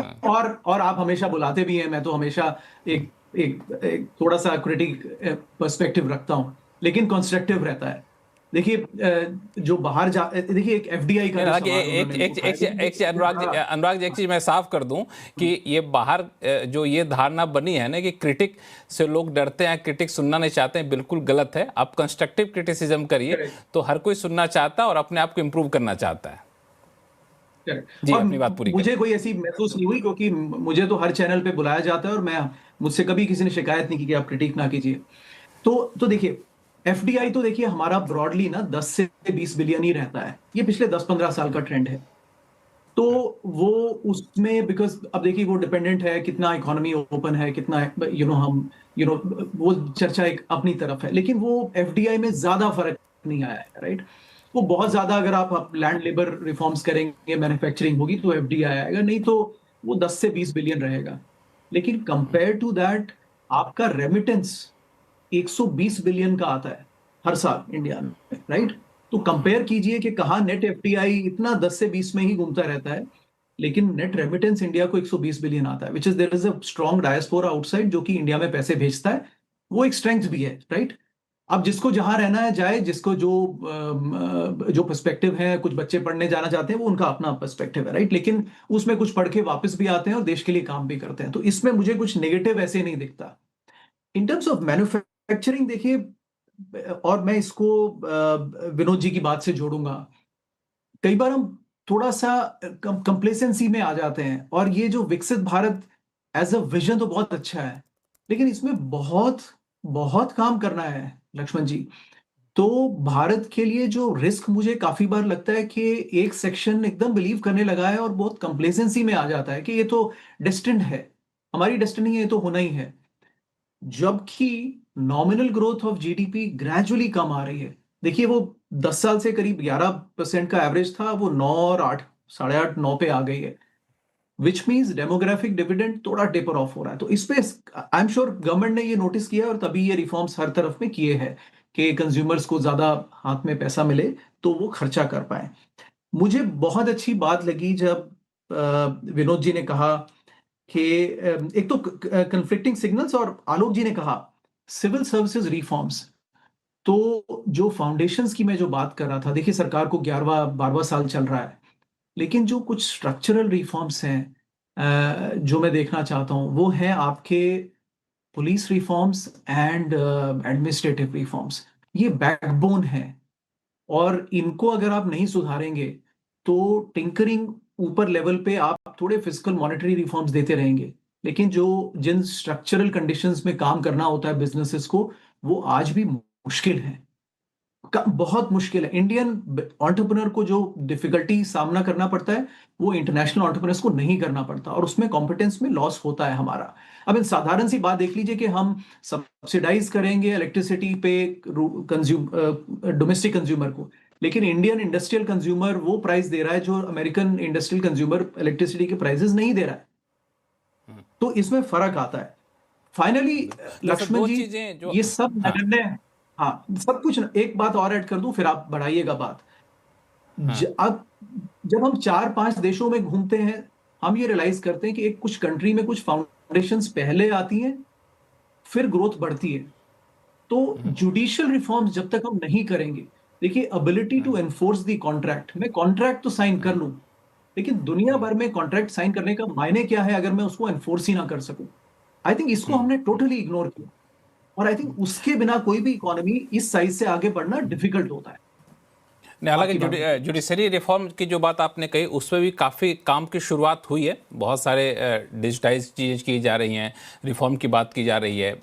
[SPEAKER 6] और आप हमेशा बुलाते भी हैं, मैं तो हमेशा एक एक थोड़ा सा क्रिटिक पर्सपेक्टिव रखता हूँ, लेकिन कंस्ट्रक्टिव रहता है। देखिए जो बाहर जा, देखिए एक एफडीआई का
[SPEAKER 1] नहीं,
[SPEAKER 6] जो
[SPEAKER 1] हालांकि
[SPEAKER 6] सवाल उन्होंने उठाया,
[SPEAKER 1] एक चीज अनुराग जी, एक चीज मैं साफ कर दूं कि ये बाहर जो ये धारणा बनी है ना कि क्रिटिक से लोग डरते हैं, क्रिटिक सुनना नहीं चाहते हैं, बिल्कुल गलत है। आप कंस्ट्रक्टिव क्रिटिसिज्म करिए
[SPEAKER 6] Correct.
[SPEAKER 1] तो हर कोई सुनना चाहता है और अपने आप को इम्प्रूव करना चाहता है। जी,
[SPEAKER 6] और
[SPEAKER 1] अपनी बात पूरी करिए।
[SPEAKER 6] मुझे कोई ऐसी महसूस नहीं हुई, क्योंकि मुझे तो हर चैनल पे बुलाया जाता है और मुझसे कभी किसी ने शिकायत नहीं की कि आप क्रिटिक ना कीजिए। तो देखिए एफडीआई तो देखिए हमारा ब्रॉडली ना 10 से 20 बिलियन ही रहता है, ये पिछले 10-15 साल का ट्रेंड है। तो वो उसमें बिकॉज अब देखिए वो डिपेंडेंट है कितना इकोनॉमी ओपन है, कितना हम वो चर्चा एक अपनी तरफ है, लेकिन वो एफडीआई में ज्यादा फर्क नहीं आया है, राइट। वो बहुत ज्यादा अगर आप लैंड लेबर रिफॉर्म्स करेंगे, मैन्युफैक्चरिंग होगी तो एफडीआई आएगा, नहीं तो वो 10 से 20 बिलियन रहेगा। लेकिन कंपेयर टू दैट आपका रेमिटेंस 120 बिलियन का आता है हर साल इंडिया में, राइट। तो कंपेयर कीजिए कि कहां नेट एफडीआई इतना 10 से 20 में ही घूमता रहता है, लेकिन नेट रेमिटेंस इंडिया को 120 बिलियन आता है, which is there is a strong diaspora outside जो कि इंडिया में पैसे भेजता है, वो एक स्ट्रेंथ भी है, राइट। अब जिसको जहां रहना है जाए, जिसको जो पर्सपेक्टिव है, कुछ बच्चे पढ़ने जाना चाहते हैं वो उनका अपना पर्सपेक्टिव है, राइट, लेकिन उसमें कुछ पढ़ के वापस भी आते हैं और देश के लिए काम भी करते हैं, तो इसमें मुझे कुछ नेगेटिव ऐसे नहीं दिखता। इन टर्म्स ऑफ मैन्युफैक्चरिंग देखिए, और मैं इसको विनोद जी की बात से जोड़ूंगा, कई बार हम थोड़ा सा कंप्लेसेंसी में आ जाते हैं, और ये जो विकसित भारत एज अ विजन तो बहुत अच्छा है, लेकिन इसमें बहुत बहुत काम करना है लक्ष्मण जी। तो भारत के लिए जो रिस्क मुझे काफी बार लगता है कि एक सेक्शन एकदम बिलीव करने लगा है और बहुत कंप्लेसेंसी में आ जाता है कि ये तो डेस्टिन्ड है, हमारी डेस्टिनी है, ये तो होना ही है, जबकि nominal growth of GDP gradually कम आ रही है। देखिए वो 10 साल से करीब 11% का एवरेज था, वो 9 और 8, 8.5, 9 पे आ गई है, विच मीन्स डेमोग्राफिक डिविडेंड थोड़ा टेपर ऑफ हो रहा है। तो इस पे आई एम श्योर गवर्नमेंट ने ये नोटिस किया और तभी ये रिफॉर्म्स हर तरफ में किए हैं कि कंज्यूमर्स को ज्यादा हाथ में पैसा मिले तो वो खर्चा कर पाए। मुझे बहुत अच्छी बात लगी जब विनोद जी ने कहा कि एक तो कंफ्लिक्टिंग सिग्नल्स, और आलोक जी ने कहा सिविल सर्विसेज रिफॉर्म्स। तो जो फाउंडेशंस की मैं जो बात कर रहा था, देखिए सरकार को 11वां 12वां साल चल रहा है, लेकिन जो कुछ स्ट्रक्चरल रिफॉर्म्स हैं जो मैं देखना चाहता हूं, वो है आपके police reforms and administrative reforms. ये बैकबोन है, और इनको अगर आप नहीं सुधारेंगे तो टिंकरिंग ऊपर लेवल पे आप थोड़े फिजिकल मॉनेटरी रिफॉर्म्स देते रहेंगे, लेकिन जिन स्ट्रक्चरल कंडीशंस में काम करना होता है बिजनेसेस को, वो आज भी मुश्किल है, बहुत मुश्किल है। इंडियन एंटरप्रेन्योर को जो डिफिकल्टी सामना करना पड़ता है वो इंटरनेशनल एंटरप्रेन्योर्स को नहीं करना पड़ता, और उसमें कॉम्पिटेंस में लॉस होता है हमारा। अब इन साधारण सी बात देख लीजिए कि हम सब्सिडाइज करेंगे इलेक्ट्रिसिटी पे डोमेस्टिक कंज्यूमर को, लेकिन इंडियन इंडस्ट्रियल कंज्यूमर वो प्राइस दे रहा है जो अमेरिकन इंडस्ट्रियल कंज्यूमर इलेक्ट्रिसिटी के प्राइसेस नहीं दे रहा है, तो इसमें फर्क आता है। फाइनली लक्ष्मण जी, ये सब निर्णय, हाँ सब कुछ, एक बात और ऐड कर दूं फिर आप बढ़ाइएगा बात। अब जब हम 4-5 देशों में घूमते हैं, हम ये रियलाइज करते हैं कि एक कुछ कंट्री में कुछ फाउंडेशंस पहले आती हैं, फिर ग्रोथ बढ़ती है। तो जुडिशियल रिफॉर्म्स जब तक हम नहीं करेंगे, देखिए ability to enforce the contract, मैं कॉन्ट्रैक्ट तो साइन कर लूं, लेकिन दुनिया भर में कॉन्ट्रैक्ट साइन करने का मायने क्या है अगर मैं उसको एनफोर्स ही ना कर सकूं। आई थिंक इसको हमने टोटली इग्नोर किया, और आई थिंक उसके बिना कोई भी इकोनॉमी इस साइज से आगे बढ़ना डिफिकल्ट होता है।
[SPEAKER 1] हालांकि जुडिशरी रिफॉर्म की जो बात आपने कही उसमें भी काफ़ी काम की शुरुआत हुई है, बहुत सारे डिजिटाइज चीज़ें की जा रही हैं, रिफॉर्म की बात की जा रही है,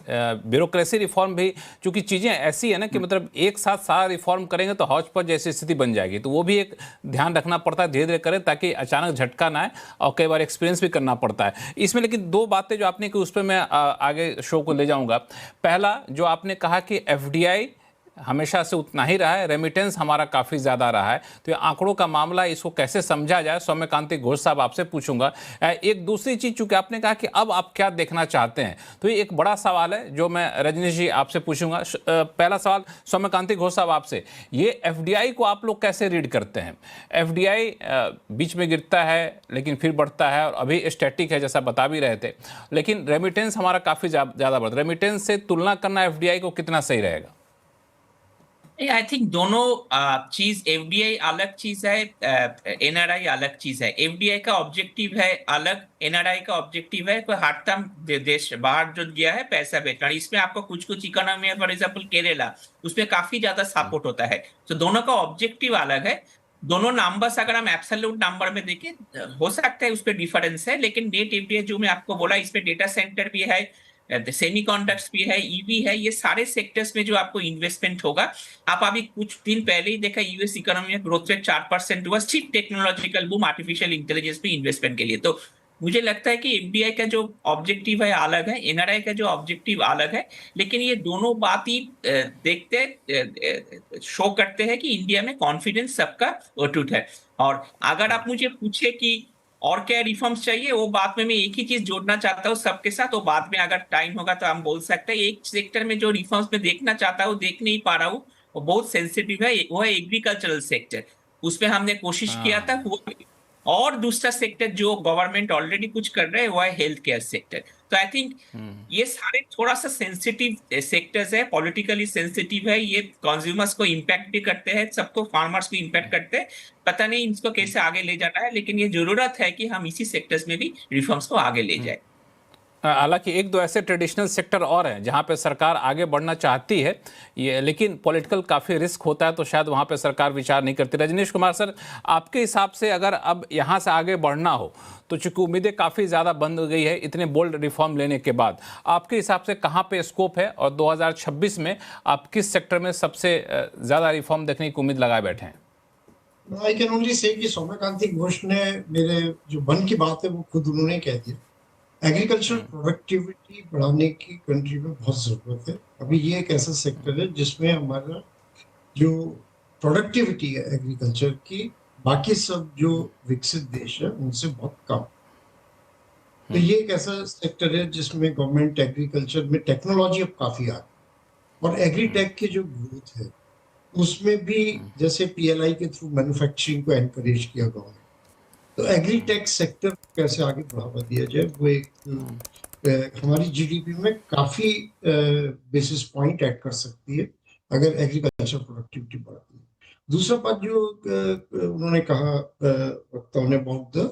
[SPEAKER 1] ब्यूरोक्रेसी रिफॉर्म भी, चूँकि चीज़ें ऐसी है ना कि मतलब एक साथ सारा रिफॉर्म करेंगे तो हौच पौच जैसी स्थिति बन जाएगी, तो वो भी एक ध्यान रखना पड़ता है, धीरे धीरे करें ताकि अचानक झटका ना आए, और कई बार एक्सपीरियंस भी करना पड़ता है इसमें। लेकिन 2 बातें जो आपने की उस पर मैं आगे शो को ले जाऊँगा। पहला जो आपने कहा कि FDI हमेशा से उतना ही रहा है, रेमिटेंस हमारा काफ़ी ज़्यादा रहा है। तो ये आंकड़ों का मामला, इसको कैसे समझा जाए, सौम्यकांति घोष साहब आपसे पूछूंगा। एक दूसरी चीज़, चूंकि आपने कहा कि अब आप क्या देखना चाहते हैं, तो ये एक बड़ा सवाल है जो मैं रजनीश जी आपसे पूछूंगा। पहला सवाल सौम्यकांति घोष साहब आपसे, ये एफडीआई को आप लोग कैसे रीड करते हैं? एफडीआई बीच में गिरता है लेकिन फिर बढ़ता है, और अभी स्टैटिक है जैसा बता भी रहे थे, लेकिन रेमिटेंस हमारा काफ़ी ज़्यादा बढ़ता है। रेमिटेंस से तुलना करना एफडीआई को कितना सही रहेगा?
[SPEAKER 3] आई थिंक दोनों चीज, एफडीआई अलग चीज है, एनआरआई अलग चीज है। एफडीआई का ऑब्जेक्टिव है अलग, एनआरआई का ऑब्जेक्टिव है कोई हार्ड टर्म देश बाहर जो गया है पैसा भेजना। इसमें आपको कुछ कुछ इकोनॉमी है, फॉर एग्जाम्पल केरला, उसमें काफी ज्यादा सपोर्ट होता है। तो दोनों का ऑब्जेक्टिव अलग है। दोनों नंबर्स अगर हम एब्सोल्यूट नंबर में देखें, हो सकता है उस पर डिफरेंस है, लेकिन नेट एफडीआई जो मैं आपको बोला, इसमें डेटा सेंटर भी है, सेमीकंडक्टर्स भी है, ईवी है, ये सारे सेक्टर्स में जो आपको इन्वेस्टमेंट होगा। आप अभी कुछ दिन पहले ही देखा, यूएस इकोनॉमी में ग्रोथ रेट 4% हुआ, सिर्फ टेक्नोलॉजिकल बूम, आर्टिफिशियल इंटेलिजेंस पे इन्वेस्टमेंट के लिए। तो मुझे लगता है कि एफडीआई का जो ऑब्जेक्टिव है अलग है, एनआरआई का जो ऑब्जेक्टिव अलग है, लेकिन ये दोनों बात ही देखते शो करते हैं कि इंडिया में कॉन्फिडेंस सबका अटूट है। और अगर आप मुझे पूछे कि और क्या रिफॉर्म्स चाहिए, वो बात में मैं एक ही चीज जोड़ना चाहता हूँ सबके साथ, वो बाद में अगर टाइम होगा तो हम बोल सकते हैं। एक सेक्टर में जो रिफॉर्म्स में देखना चाहता हूँ, देख नहीं पा रहा हूँ, वो बहुत सेंसिटिव है, वो है एग्रीकल्चरल सेक्टर। उसमें हमने कोशिश किया था वो, और दूसरा सेक्टर जो गवर्नमेंट ऑलरेडी कुछ कर रहा है वो है हेल्थ केयर सेक्टर। तो आई थिंक ये सारे थोड़ा सा सेंसिटिव सेक्टर्स है, पॉलिटिकली सेंसिटिव है, ये कंज्यूमर्स को इम्पैक्ट भी करते हैं, सबको, फार्मर्स को इम्पैक्ट करते हैं। पता नहीं इसको कैसे आगे ले जाना है, लेकिन ये जरूरत है कि हम इसी सेक्टर्स में भी रिफॉर्म्स को आगे ले जाए।
[SPEAKER 1] हालांकि एक दो ऐसे ट्रेडिशनल सेक्टर और हैं जहां पे सरकार आगे बढ़ना चाहती है, ये लेकिन पॉलिटिकल काफ़ी रिस्क होता है, तो शायद वहां पे सरकार विचार नहीं करती। रजनीश कुमार सर, आपके हिसाब से अगर अब यहां से आगे बढ़ना हो, तो चूंकि उम्मीदें काफ़ी ज़्यादा बंद हो गई है इतने बोल्ड रिफॉर्म लेने के बाद, आपके हिसाब से कहाँ पे स्कोप है, और 2026 में आप किस सेक्टर में सबसे ज़्यादा रिफॉर्म देखने की उम्मीद लगाए बैठे हैं?
[SPEAKER 2] आई कैन ओनली से कि सौम्यकांति घोष ने मेरे जो मन की बात है वो खुद उन्होंने कह दिया। एग्रीकल्चर प्रोडक्टिविटी बढ़ाने की कंट्री में बहुत जरूरत है। अभी ये एक ऐसा सेक्टर है जिसमें हमारा जो प्रोडक्टिविटी है एग्रीकल्चर की, बाकी सब जो विकसित देश है उनसे बहुत कम। तो ये एक ऐसा सेक्टर है जिसमें गवर्नमेंट एग्रीकल्चर में टेक्नोलॉजी अब काफी आ गई, और एग्रीटेक की जो ग्रोथ है उसमें भी जैसे पीएलआई के थ्रू मैन्युफैक्चरिंग को एनकरेज किया गवर्नमेंट। तो एग्रीटेक सेक्टर को कैसे आगे बढ़ावा दिया जाए, वो एक हमारी जीडीपी में काफी बेसिस पॉइंट ऐड कर सकती है अगर एग्रीकल्चर प्रोडक्टिविटी बढ़ती है। दूसरा बात जो उन्होंने कहा वक्ताओं ने, अबाउट द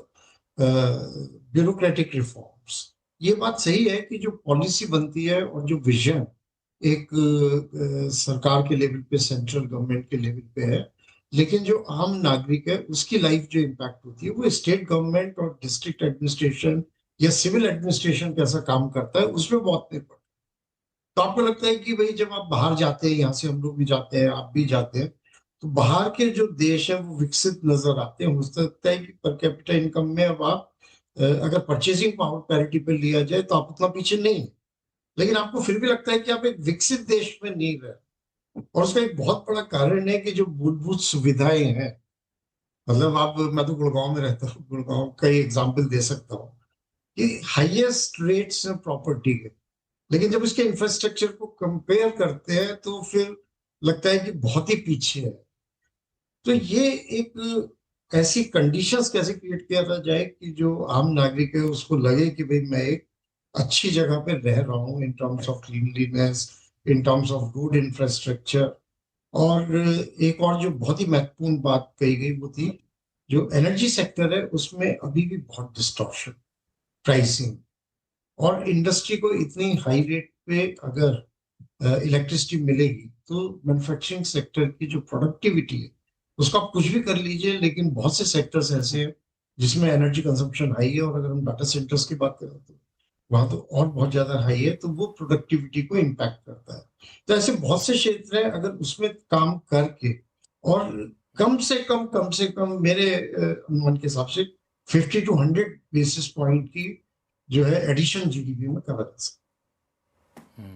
[SPEAKER 2] ब्यूरोक्रेटिक रिफॉर्म्स, ये बात सही है कि जो पॉलिसी बनती है और जो विजन एक सरकार के लेवल पे, सेंट्रल गवर्नमेंट के लेवल पे है, लेकिन जो आम नागरिक है उसकी लाइफ जो इम्पैक्ट होती है वो स्टेट गवर्नमेंट और डिस्ट्रिक्ट एडमिनिस्ट्रेशन या सिविल एडमिनिस्ट्रेशन कैसा काम करता है उसमें बहुत निर्भर। तो आपको लगता है कि भाई जब आप बाहर जाते हैं, यहाँ से हम लोग भी जाते हैं, आप भी जाते हैं, तो बाहर के जो देश हैं वो विकसित नजर आते हैं। हो सकता है कि पर कैपिटा इनकम में अब आप अगर परचेजिंग पावर पैरिटी पे लिया जाए तो आप उतना पीछे नहीं, लेकिन आपको फिर भी लगता है कि आप एक विकसित देश में नहीं रहे। और उसका एक बहुत बड़ा कारण है कि जो मूलभूत सुविधाएं हैं, मतलब आप, मैं तो गुड़गांव में रहता हूँ, गुड़गांव का एग्जाम्पल दे सकता हूँ कि हाईएस्ट रेट्स है प्रॉपर्टी के, लेकिन जब उसके इंफ्रास्ट्रक्चर को कंपेयर करते हैं तो फिर लगता है कि बहुत ही पीछे है। तो ये एक ऐसी कंडीशंस कैसे क्रिएट किया जाए कि जो आम नागरिक है उसको लगे कि भाई मैं एक अच्छी जगह पे रह रहा हूँ, in terms of cleanliness, in terms of good infrastructure. और एक और जो बहुत ही महत्वपूर्ण बात कही गई वो थी जो एनर्जी सेक्टर है उसमें अभी भी बहुत डिस्टॉर्शन, प्राइसिंग, और इंडस्ट्री को इतनी हाई रेट पे अगर इलेक्ट्रिसिटी मिलेगी तो मैन्युफैक्चरिंग सेक्टर की जो प्रोडक्टिविटी है उसको आप कुछ भी कर लीजिए, लेकिन बहुत से सेक्टर्स ऐसे हैं जिसमें एनर्जी कंजम्पशन हाई है, और अगर हम डाटा सेंटर्स की बात करें तो वहां तो और बहुत ज्यादा हाई है, तो वो प्रोडक्टिविटी को इम्पैक्ट करता है। तो ऐसे बहुत से क्षेत्र हैं, अगर उसमें काम करके और कम से कम मेरे अनुमान के हिसाब से 50 to 100 बेसिस पॉइंट की जो है एडिशन जीडीपी में करा जा सकता है।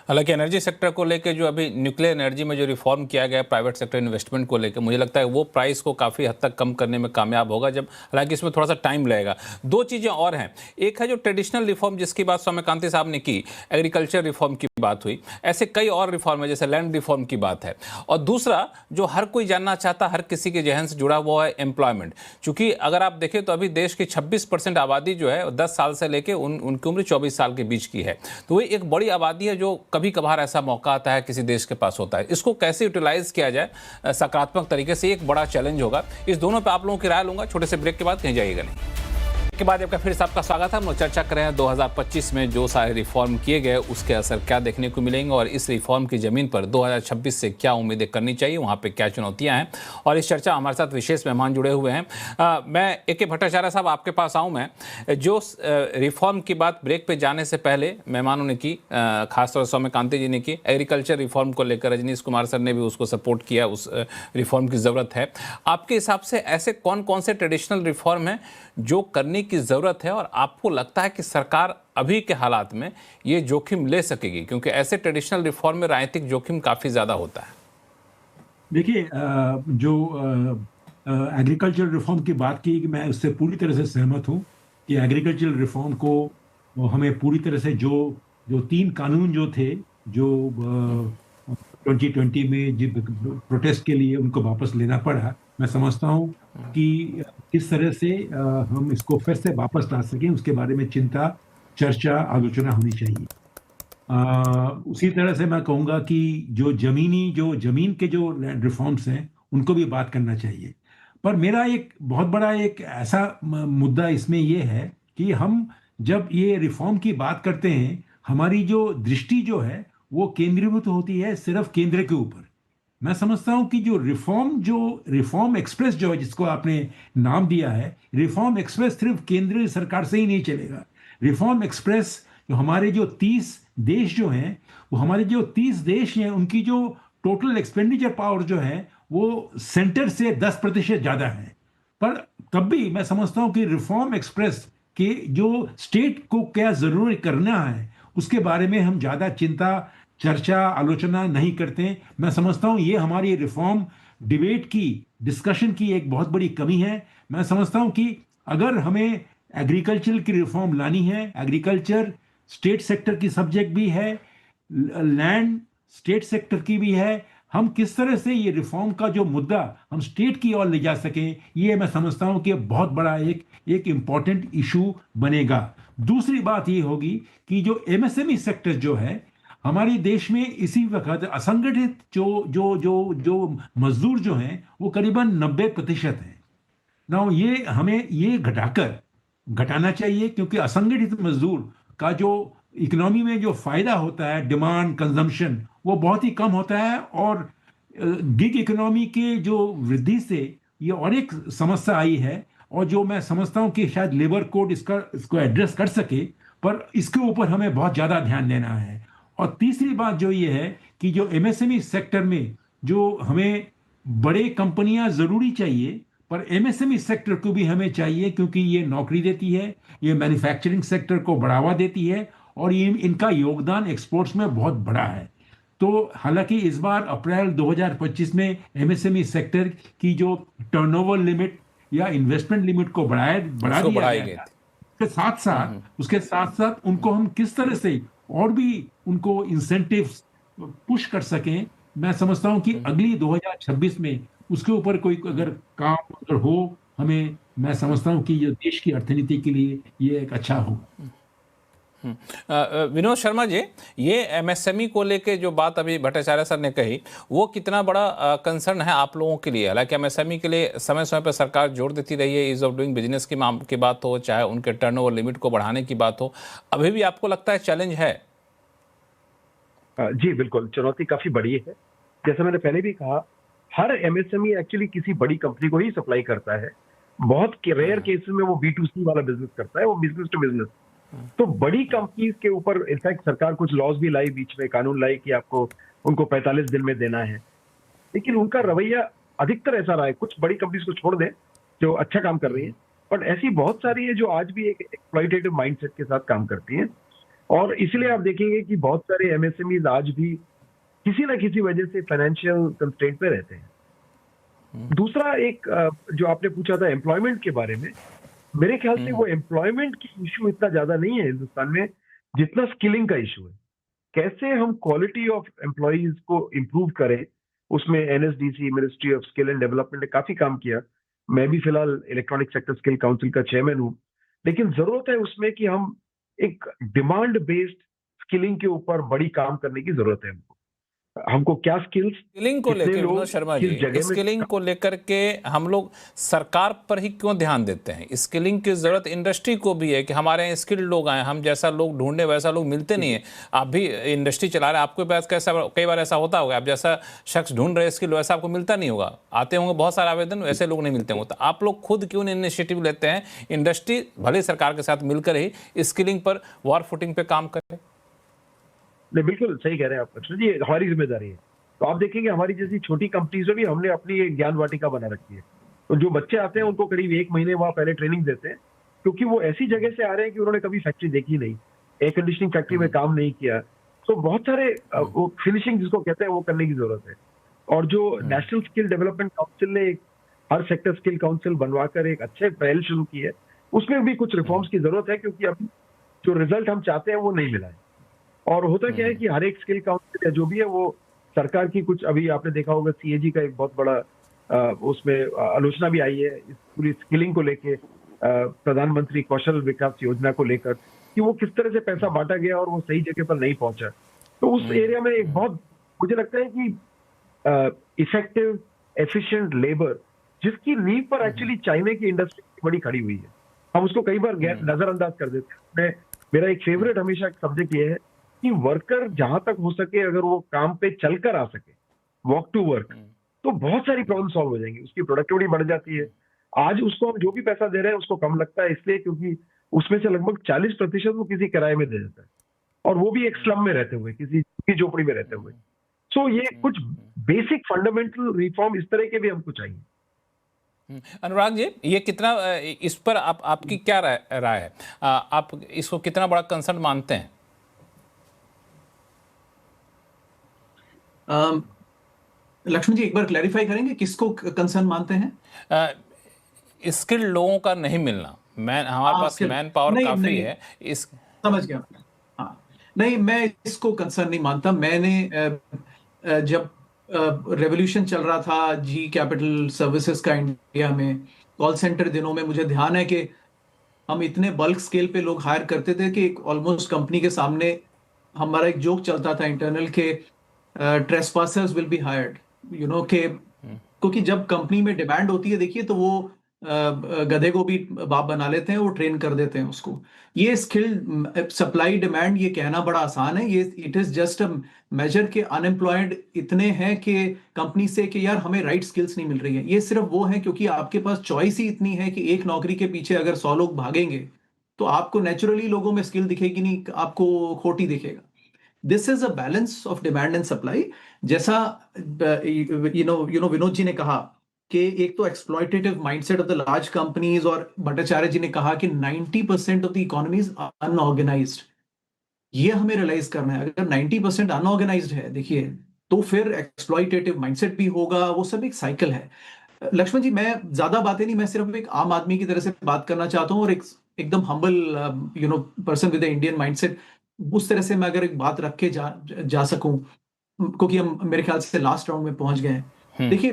[SPEAKER 1] हालांकि एनर्जी सेक्टर को लेकर जो अभी न्यूक्लियर एनर्जी में जो रिफॉर्म किया गया प्राइवेट सेक्टर इन्वेस्टमेंट को लेकर, मुझे लगता है वो प्राइस को काफ़ी हद तक कम करने में कामयाब होगा, जब हालांकि इसमें थोड़ा सा टाइम लगेगा। दो चीज़ें और हैं, एक है जो ट्रेडिशनल रिफॉर्म जिसकी बात सौम्यकांति साहब ने की, एग्रीकल्चर रिफॉर्म की बात हुई, ऐसे कई और रिफॉर्म है जैसे लैंड रिफॉर्म की बात है। और दूसरा जो हर कोई जानना चाहता, हर किसी के जहन से जुड़ा हुआ है एम्प्लॉयमेंट। चूंकि अगर आप देखें तो अभी देश की 26% आबादी जो है 10 साल से लेकर उनकी उम्र 24 साल के बीच की है, तो वो एक बड़ी आबादी है जो कभी कभार ऐसा मौका आता है किसी देश के पास होता है। इसको कैसे यूटिलाइज किया जाए सकारात्मक तरीके से, एक बड़ा चैलेंज होगा। इस दोनों पे आप लोगों की राय लूंगा। छोटे से ब्रेक के बाद कहीं जाइएगा नहीं। के बाद आपका फिर से आपका स्वागत है। हम लोग चर्चा कर रहे हैं 2025 में जो सारे रिफॉर्म किए गए उसके असर क्या देखने को मिलेंगे और इस रिफॉर्म की जमीन पर 2026 से क्या उम्मीदें करनी चाहिए, वहाँ पे क्या चुनौतियाँ हैं। और इस चर्चा हमारे साथ विशेष मेहमान जुड़े हुए हैं। मैं ए.के. भट्टाचार्य साहब आपके पास आऊँ। मैं जो रिफॉर्म की बात ब्रेक पे जाने से पहले मेहमानों ने की, खासतौर से सौम्यकांति जी ने की, एग्रीकल्चर रिफॉर्म को लेकर रजनीश कुमार सर ने भी उसको सपोर्ट किया, उस रिफॉर्म की ज़रूरत है। आपके हिसाब से ऐसे कौन कौन से ट्रेडिशनल रिफॉर्म हैं जो करने की ज़रूरत है और आपको लगता है कि सरकार अभी के हालात में ये जोखिम ले सकेगी, क्योंकि ऐसे ट्रेडिशनल रिफॉर्म में राजनीतिक जोखिम काफ़ी ज़्यादा होता है?
[SPEAKER 4] देखिए, जो एग्रीकल्चर रिफॉर्म की बात की, मैं उससे पूरी तरह से सहमत हूँ कि एग्रीकल्चर रिफॉर्म को हमें पूरी तरह से जो 3 कानून जो थे, जो 2020 में जो प्रोटेस्ट के लिए उनको वापस लेना पड़ा, मैं समझता हूँ कि किस तरह से हम इसको फिर से वापस ला सकें, उसके बारे में चिंता, चर्चा, आलोचना होनी चाहिए। उसी तरह से मैं कहूँगा कि जो जमीन के जो लैंड रिफॉर्म्स हैं उनको भी बात करना चाहिए। पर मेरा एक बहुत बड़ा एक ऐसा मुद्दा इसमें ये है कि हम जब ये रिफॉर्म की बात करते हैं, हमारी जो दृष्टि जो है वो केंद्रीभूत होती है सिर्फ केंद्र के ऊपर। मैं समझता हूं कि जो रिफॉर्म एक्सप्रेस जो है, जिसको आपने नाम दिया है, रिफॉर्म एक्सप्रेस सिर्फ केंद्रीय सरकार से ही नहीं चलेगा। रिफॉर्म एक्सप्रेस जो हमारे जो 30 देश जो हैं, वो हमारे जो 30 देश हैं, उनकी जो टोटल एक्सपेंडिचर पावर जो है वो सेंटर से 10% ज़्यादा है। पर तब भी मैं समझता हूं कि रिफॉर्म एक्सप्रेस के जो स्टेट को क्या ज़रूर करना है उसके बारे में हम ज़्यादा चिंता, चर्चा, आलोचना नहीं करते। मैं समझता हूं ये हमारी रिफॉर्म डिबेट की, डिस्कशन की एक बहुत बड़ी कमी है। मैं समझता हूं कि अगर हमें एग्रीकल्चर की रिफॉर्म लानी है, एग्रीकल्चर स्टेट सेक्टर की सब्जेक्ट भी है, लैंड स्टेट सेक्टर की भी है, हम किस तरह से ये रिफॉर्म का जो मुद्दा हम स्टेट की ओर ले जा सकें, ये मैं समझता हूं कि बहुत बड़ा एक इम्पॉर्टेंट इशू बनेगा। दूसरी बात ये होगी कि जो एमएसएमई सेक्टर जो है हमारे देश में, इसी वक्त असंगठित जो मजदूर जो हैं वो करीबन 90% हैं ना। ये हमें ये घटाना चाहिए, क्योंकि असंगठित मजदूर का जो इकोनॉमी में जो फायदा होता है, डिमांड, कंजम्पशन, वो बहुत ही कम होता है। और गिग इकोनॉमी के जो वृद्धि से ये और एक समस्या आई है, और जो मैं समझता हूं कि शायद लेबर कोड इसको एड्रेस कर सके, पर इसके ऊपर हमें बहुत ज़्यादा ध्यान देना है। और तीसरी बात जो ये है कि जो एमएसएमई सेक्टर में जो हमें बड़े कंपनियां ज़रूरी चाहिए, पर एमएसएमई सेक्टर को भी हमें चाहिए, क्योंकि ये नौकरी देती है, ये मैन्युफैक्चरिंग सेक्टर को बढ़ावा देती है, और ये इनका योगदान एक्सपोर्ट्स में बहुत बड़ा है। तो हालांकि इस बार अप्रैल 2025 में एमएसएमई सेक्टर की जो टर्नओवर लिमिट या इन्वेस्टमेंट लिमिट को बढ़ा दिया गया, उसके साथ साथ उनको हम किस तरह से और भी उनको इंसेंटिव्स पुश कर सकें, मैं समझता हूं कि अगली 2026 में उसके ऊपर कोई अगर काम अगर हो हमें, मैं समझता हूं कि ये देश की अर्थनीति के लिए ये एक अच्छा होगा।
[SPEAKER 1] विनोद शर्मा जी, ये एमएसएमई को लेके जो बात अभी भट्टाचार्य सर ने कही, वो कितना बड़ा कंसर्न है आप लोगों के लिए? हालांकि एमएसएमई के लिए समय समय पर सरकार जोर देती रही है, ईज ऑफ डूइंग बिजनेस की बात हो, चाहे उनके टर्नओवर लिमिट को बढ़ाने की बात हो, अभी भी आपको लगता है चैलेंज है?
[SPEAKER 5] जी बिल्कुल, चुनौती काफी बड़ी है। जैसे मैंने पहले भी कहा, हर एमएसएमई एक्चुअली किसी बड़ी कंपनी को ही सप्लाई करता है। बहुत रेयर केसेस में वो B2C वाला बिजनेस करता है, वो बिजनेस टू बिजनेस। तो बड़ी कंपनीज के ऊपर इनफैक्ट सरकार कुछ लॉज भी लाई, बीच में कानून लाई कि आपको उनको 45 दिन में देना है, लेकिन उनका रवैया अधिकतर ऐसा रहा है, कुछ बड़ी कंपनीज को छोड़ दें जो अच्छा काम कर रही है, बट ऐसी बहुत सारी है जो आज भी एक एक्सप्लॉइटेटिव माइंडसेट के साथ काम करती हैं। और इसलिए आप देखेंगे कि बहुत सारे एमएसएमईज आज भी किसी ना किसी वजह से फाइनेंशियल कंस्ट्रेंट पे रहते हैं। दूसरा एक जो आपने पूछा था एम्प्लॉयमेंट के बारे में, मेरे ख्याल से वो एम्प्लॉयमेंट की इशू इतना ज्यादा नहीं है हिंदुस्तान में जितना स्किलिंग का इशू है। कैसे हम क्वालिटी ऑफ एम्प्लॉयज को इम्प्रूव करें, उसमें NSDC, ministry of skill and development ने काफी काम किया। मैं भी फिलहाल इलेक्ट्रॉनिक सेक्टर स्किल काउंसिल का चेयरमैन हूँ, लेकिन जरूरत है उसमें कि हम एक डिमांड बेस्ड स्किलिंग के ऊपर बड़ी काम करने की जरूरत है। हमको क्या स्किल्स,
[SPEAKER 1] स्किलिंग को लेकर विनोद शर्मा जी, स्किलिंग को लेकर के हम लोग सरकार पर ही क्यों ध्यान देते हैं? स्किलिंग की जरूरत इंडस्ट्री को भी है कि हमारे यहाँ स्किल्ड लोग आए, हम जैसा लोग ढूंढने वैसा लोग मिलते नहीं है। आप भी इंडस्ट्री चला रहे हैं, आपके पास कैसा कई बार ऐसा होता होगा, आप जैसा शख्स ढूंढ रहे स्किल वैसा आपको मिलता नहीं होगा, आते होंगे बहुत सारे आवेदन, वैसे लोग नहीं मिलते होंगे। तो आप लोग खुद क्यों नहीं इनिशिएटिव लेते हैं, इंडस्ट्री भले सरकार के साथ मिलकर ही स्किलिंग पर वॉर फुटिंग पे काम करें?
[SPEAKER 5] नहीं, बिल्कुल सही कह रहे हैं आप लक्ष्मण जी, हमारी जिम्मेदारी है। तो आप देखेंगे हमारी जैसी छोटी कंपनीज में भी हमने अपनी एक ज्ञान वाटिका बना रखी है। तो जो बच्चे आते हैं उनको करीब 1 महीने वहाँ पहले ट्रेनिंग देते हैं, क्योंकि वो ऐसी जगह से आ रहे हैं कि उन्होंने कभी फैक्ट्री देखी नहीं, एयर कंडीशनिंग फैक्ट्री में काम नहीं किया। तो बहुत सारे वो फिनिशिंग जिसको कहते हैं वो करने की जरूरत है। और जो नेशनल स्किल डेवलपमेंट काउंसिल ने हर सेक्टर स्किल काउंसिल बनवाकर एक अच्छे पहल शुरू की है, उसमें भी कुछ रिफॉर्म्स की जरूरत है, क्योंकि अभी जो रिजल्ट हम चाहते हैं वो नहीं मिला है। और होता क्या है कि हर एक स्किल काउंसिल जो भी है वो सरकार की कुछ, अभी आपने देखा होगा सीएजी का एक बहुत बड़ा उसमें आलोचना भी आई है इस पूरी स्किलिंग को लेके, प्रधानमंत्री कौशल विकास योजना को लेकर, कि वो किस तरह से पैसा बांटा गया और वो सही जगह पर नहीं पहुंचा। तो उस एरिया में एक बहुत, मुझे लगता है कि इफेक्टिव एफिशिएंट लेबर जिसकी नींव पर एक्चुअली चाइना की इंडस्ट्री बड़ी खड़ी हुई है, हम उसको कई बार नजरअंदाज कर देते हैं। मेरा एक फेवरेट हमेशा सब्जेक्ट ये है कि वर्कर जहां तक हो सके अगर वो काम पे चलकर आ सके, वॉक टू वर्क, तो बहुत सारी प्रॉब्लम सॉल्व हो जाएंगी, उसकी प्रोडक्टिविटी बढ़ जाती है। आज उसको हम जो भी पैसा दे रहे हैं उसको कम लगता है, इसलिए क्योंकि उसमें से लगभग 40% वो किसी किराए में दे देता है, और वो भी एक स्लम में रहते हुए, किसी झोपड़ी में रहते हुए। सो ये कुछ बेसिक फंडामेंटल रिफॉर्म इस तरह के भी हमको चाहिए।
[SPEAKER 1] अनुराग जी, ये कितना, इस पर आपकी क्या राय है? आप इसको कितना बड़ा कंसर्न मानते हैं?
[SPEAKER 6] लक्ष्मण जी एक बार क्लैरिफाई करेंगे, किसको कंसर्न मानते हैं?
[SPEAKER 1] स्किल्ड लोगों का नहीं मिलना, हमारे पास मैन पावर काफी है, इस
[SPEAKER 6] समझ गया। हाँ, नहीं, मैं इसको कंसर्न नहीं मानता। मैंने जब रेवोल्यूशन चल रहा था जी कैपिटल सर्विसेज का इंडिया में, कॉल सेंटर दिनों में, मुझे ध्यान है कि हम इतने बल्क स्केल पे लोग हायर करते थे कि ऑलमोस्ट कंपनी के सामने हमारा एक जोक चलता था इंटरनल के trespassers will be hired, you know, के क्योंकि जब कंपनी में डिमांड होती है, देखिए, तो वो गधे को भी बाप बना लेते हैं, वो ट्रेन कर देते हैं उसको। ये स्किल सप्लाई डिमांड, ये कहना बड़ा आसान है, ये it is just a major के अनएम्प्लॉयड इतने हैं कि कंपनी से कि यार हमें राइट स्किल्स नहीं मिल रही है। ये सिर्फ वो है क्योंकि आपके पास चॉइस ही इतनी है कि एक नौकरी के पीछे अगर 100 लोग भागेंगे तो आपको नेचुरली लोगों में स्किल दिखेगी नहीं, आपको खोटी दिखेगा। This is a balance of demand and supply. जैसा विनोद जी ने कहा कि एक तो exploitative mindset of the large companies, और भट्टाचार्य जी ने कहा कि 90% of the economy is unorganised. ये हमें रियलाइज करना है, अगर 90% अनऑर्गेनाइज्ड है, देखिए, तो फिर एक्सप्लॉयटेटिव माइंडसेट भी होगा, वो सब एक साइकिल है। लक्ष्मण जी, मैं ज्यादा बातें नहीं, मैं सिर्फ एक आम आदमी की तरह से बात करना चाहता हूँ, और एकदम humble person with Indian mindset, उस तरह से मैं अगर एक बात रख के जा सकूं, क्योंकि हम मेरे ख्याल से लास्ट राउंड में पहुंच गए हैं। देखिए,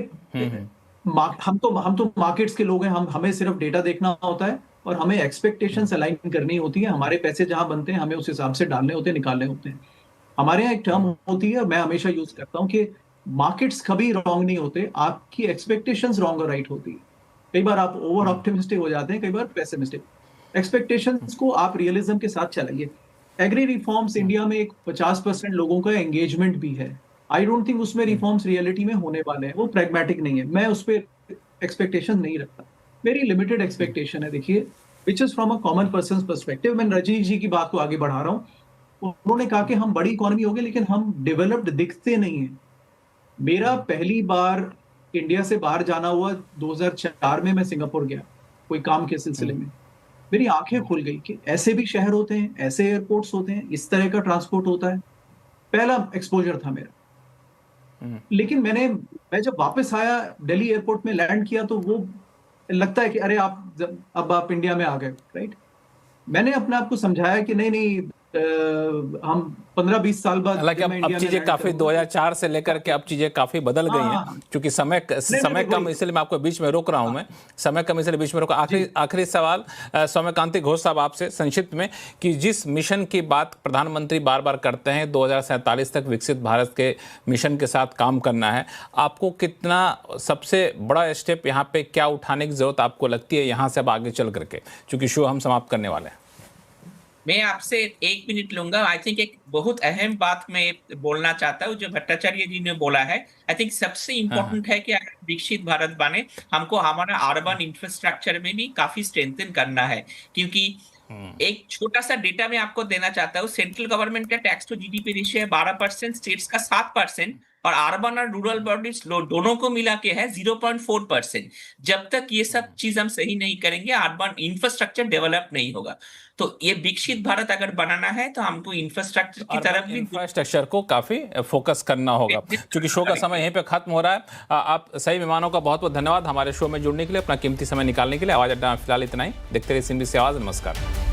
[SPEAKER 6] हम तो मार्केट्स के लोग हैं, हमें सिर्फ डेटा देखना होता है और हमें एक्सपेक्टेशंस अलाइन करनी होती है। हमारे पैसे जहां बनते हैं हमें उस हिसाब से डालने होते हैं, निकालने होते हैं। हमारे यहाँ एक टर्म होती है, मैं हमेशा यूज करता हूँ, कि मार्केट्स कभी रॉन्ग नहीं होते, आपकी एक्सपेक्टेशंस रॉन्ग और राइट होती है। कई बार आप ओवर ऑप्टिमिस्टिक हो जाते हैं, कई बार पेसिमिस्टिक। एक्सपेक्टेशंस को आप रियलिज्म के साथ चलाइए। एग्री रिफॉर्म्स इंडिया में एक 50% लोगों का एंगेजमेंट भी है। आई डोंट थिंक उसमें रिफॉर्म्स रियलिटी में होने वाले हैं, वो प्रैग्मेटिक नहीं है। मैं उस पर एक्सपेक्टेशन नहीं रखता, मेरी लिमिटेड एक्सपेक्टेशन है। देखिए, which is from a common person perspective. मैं रजनी जी की बात को आगे बढ़ा रहा हूँ। उन्होंने कहा कि हम बड़ी इकोनॉमी हो गए लेकिन हम डेवलप्ड दिखते नहीं है। मेरा पहली बार इंडिया से बाहर जाना हुआ 2004 में, मैं सिंगापुर गया कोई काम के सिलसिले में। मेरी आंखें खुल गई कि ऐसे भी शहर होते हैं, ऐसे एयरपोर्ट्स होते हैं, इस तरह का ट्रांसपोर्ट होता है। पहला एक्सपोजर था मेरा। लेकिन मैं जब वापस आया, दिल्ली एयरपोर्ट में लैंड किया, तो वो लगता है कि अरे अब आप इंडिया में आ गए, राइट। मैंने अपने आप को समझाया कि नहीं नहीं, हम 15-20 साल बाद
[SPEAKER 1] हालांकि
[SPEAKER 6] जब मैं
[SPEAKER 1] अब
[SPEAKER 6] इंडिया में
[SPEAKER 1] चीजें
[SPEAKER 6] लैंड
[SPEAKER 1] काफी
[SPEAKER 6] करूंगा,
[SPEAKER 1] 2004 से लेकर के अब चीजें काफी बदल गई हैं,
[SPEAKER 6] हाँ।
[SPEAKER 1] क्योंकि समय कम,
[SPEAKER 6] वही।
[SPEAKER 1] इसलिए मैं आपको बीच में रोक रहा हूं। मैं समय कम इसलिए बीच में रोका। आखिरी सवाल सौम्यकांति घोष साहब आपसे संक्षिप्त में, कि जिस मिशन की बात प्रधानमंत्री बार बार करते हैं, 2047 तक विकसित भारत के मिशन के साथ काम करना है, आपको कितना सबसे बड़ा स्टेप यहाँ पे क्या उठाने की जरूरत आपको लगती है यहाँ से अब आगे चल करके, क्योंकि शो हम समाप्त करने वाले हैं?
[SPEAKER 3] मैं आपसे 1 मिनट लूंगा। आई थिंक एक बहुत अहम बात मैं बोलना चाहता हूँ जो भट्टाचार्य जी ने बोला है। आई थिंक सबसे इम्पोर्टेंट है कि अगर विकसित भारत बने, हमको हमारा अर्बन इंफ्रास्ट्रक्चर में भी काफी स्ट्रेंथन करना है। क्योंकि एक छोटा सा डेटा मैं आपको देना चाहता हूँ। सेंट्रल गवर्नमेंट का टैक्स टू जीडीपी रेशियो है 12%, स्टेट्स का 7%, और अर्बन और रूरल बॉडीज दोनों को मिला के है 0.4%। जब तक ये सब चीज हम सही नहीं करेंगे, अर्बन इंफ्रास्ट्रक्चर डेवलप नहीं होगा। तो ये विकसित भारत अगर बनाना है तो हमको इंफ्रास्ट्रक्चर की तरफ भी
[SPEAKER 1] इंफ्रास्ट्रक्चर को काफी फोकस करना होगा। क्योंकि शो का समय यहीं पे खत्म हो रहा है। आप सही मेहमानों का बहुत बहुत धन्यवाद हमारे शो में जुड़ने के लिए, अपना कीमती समय निकालने के लिए। आवाज अड्डा में फिलहाल इतना ही। देखते रहिए CNBC आवाज। नमस्कार।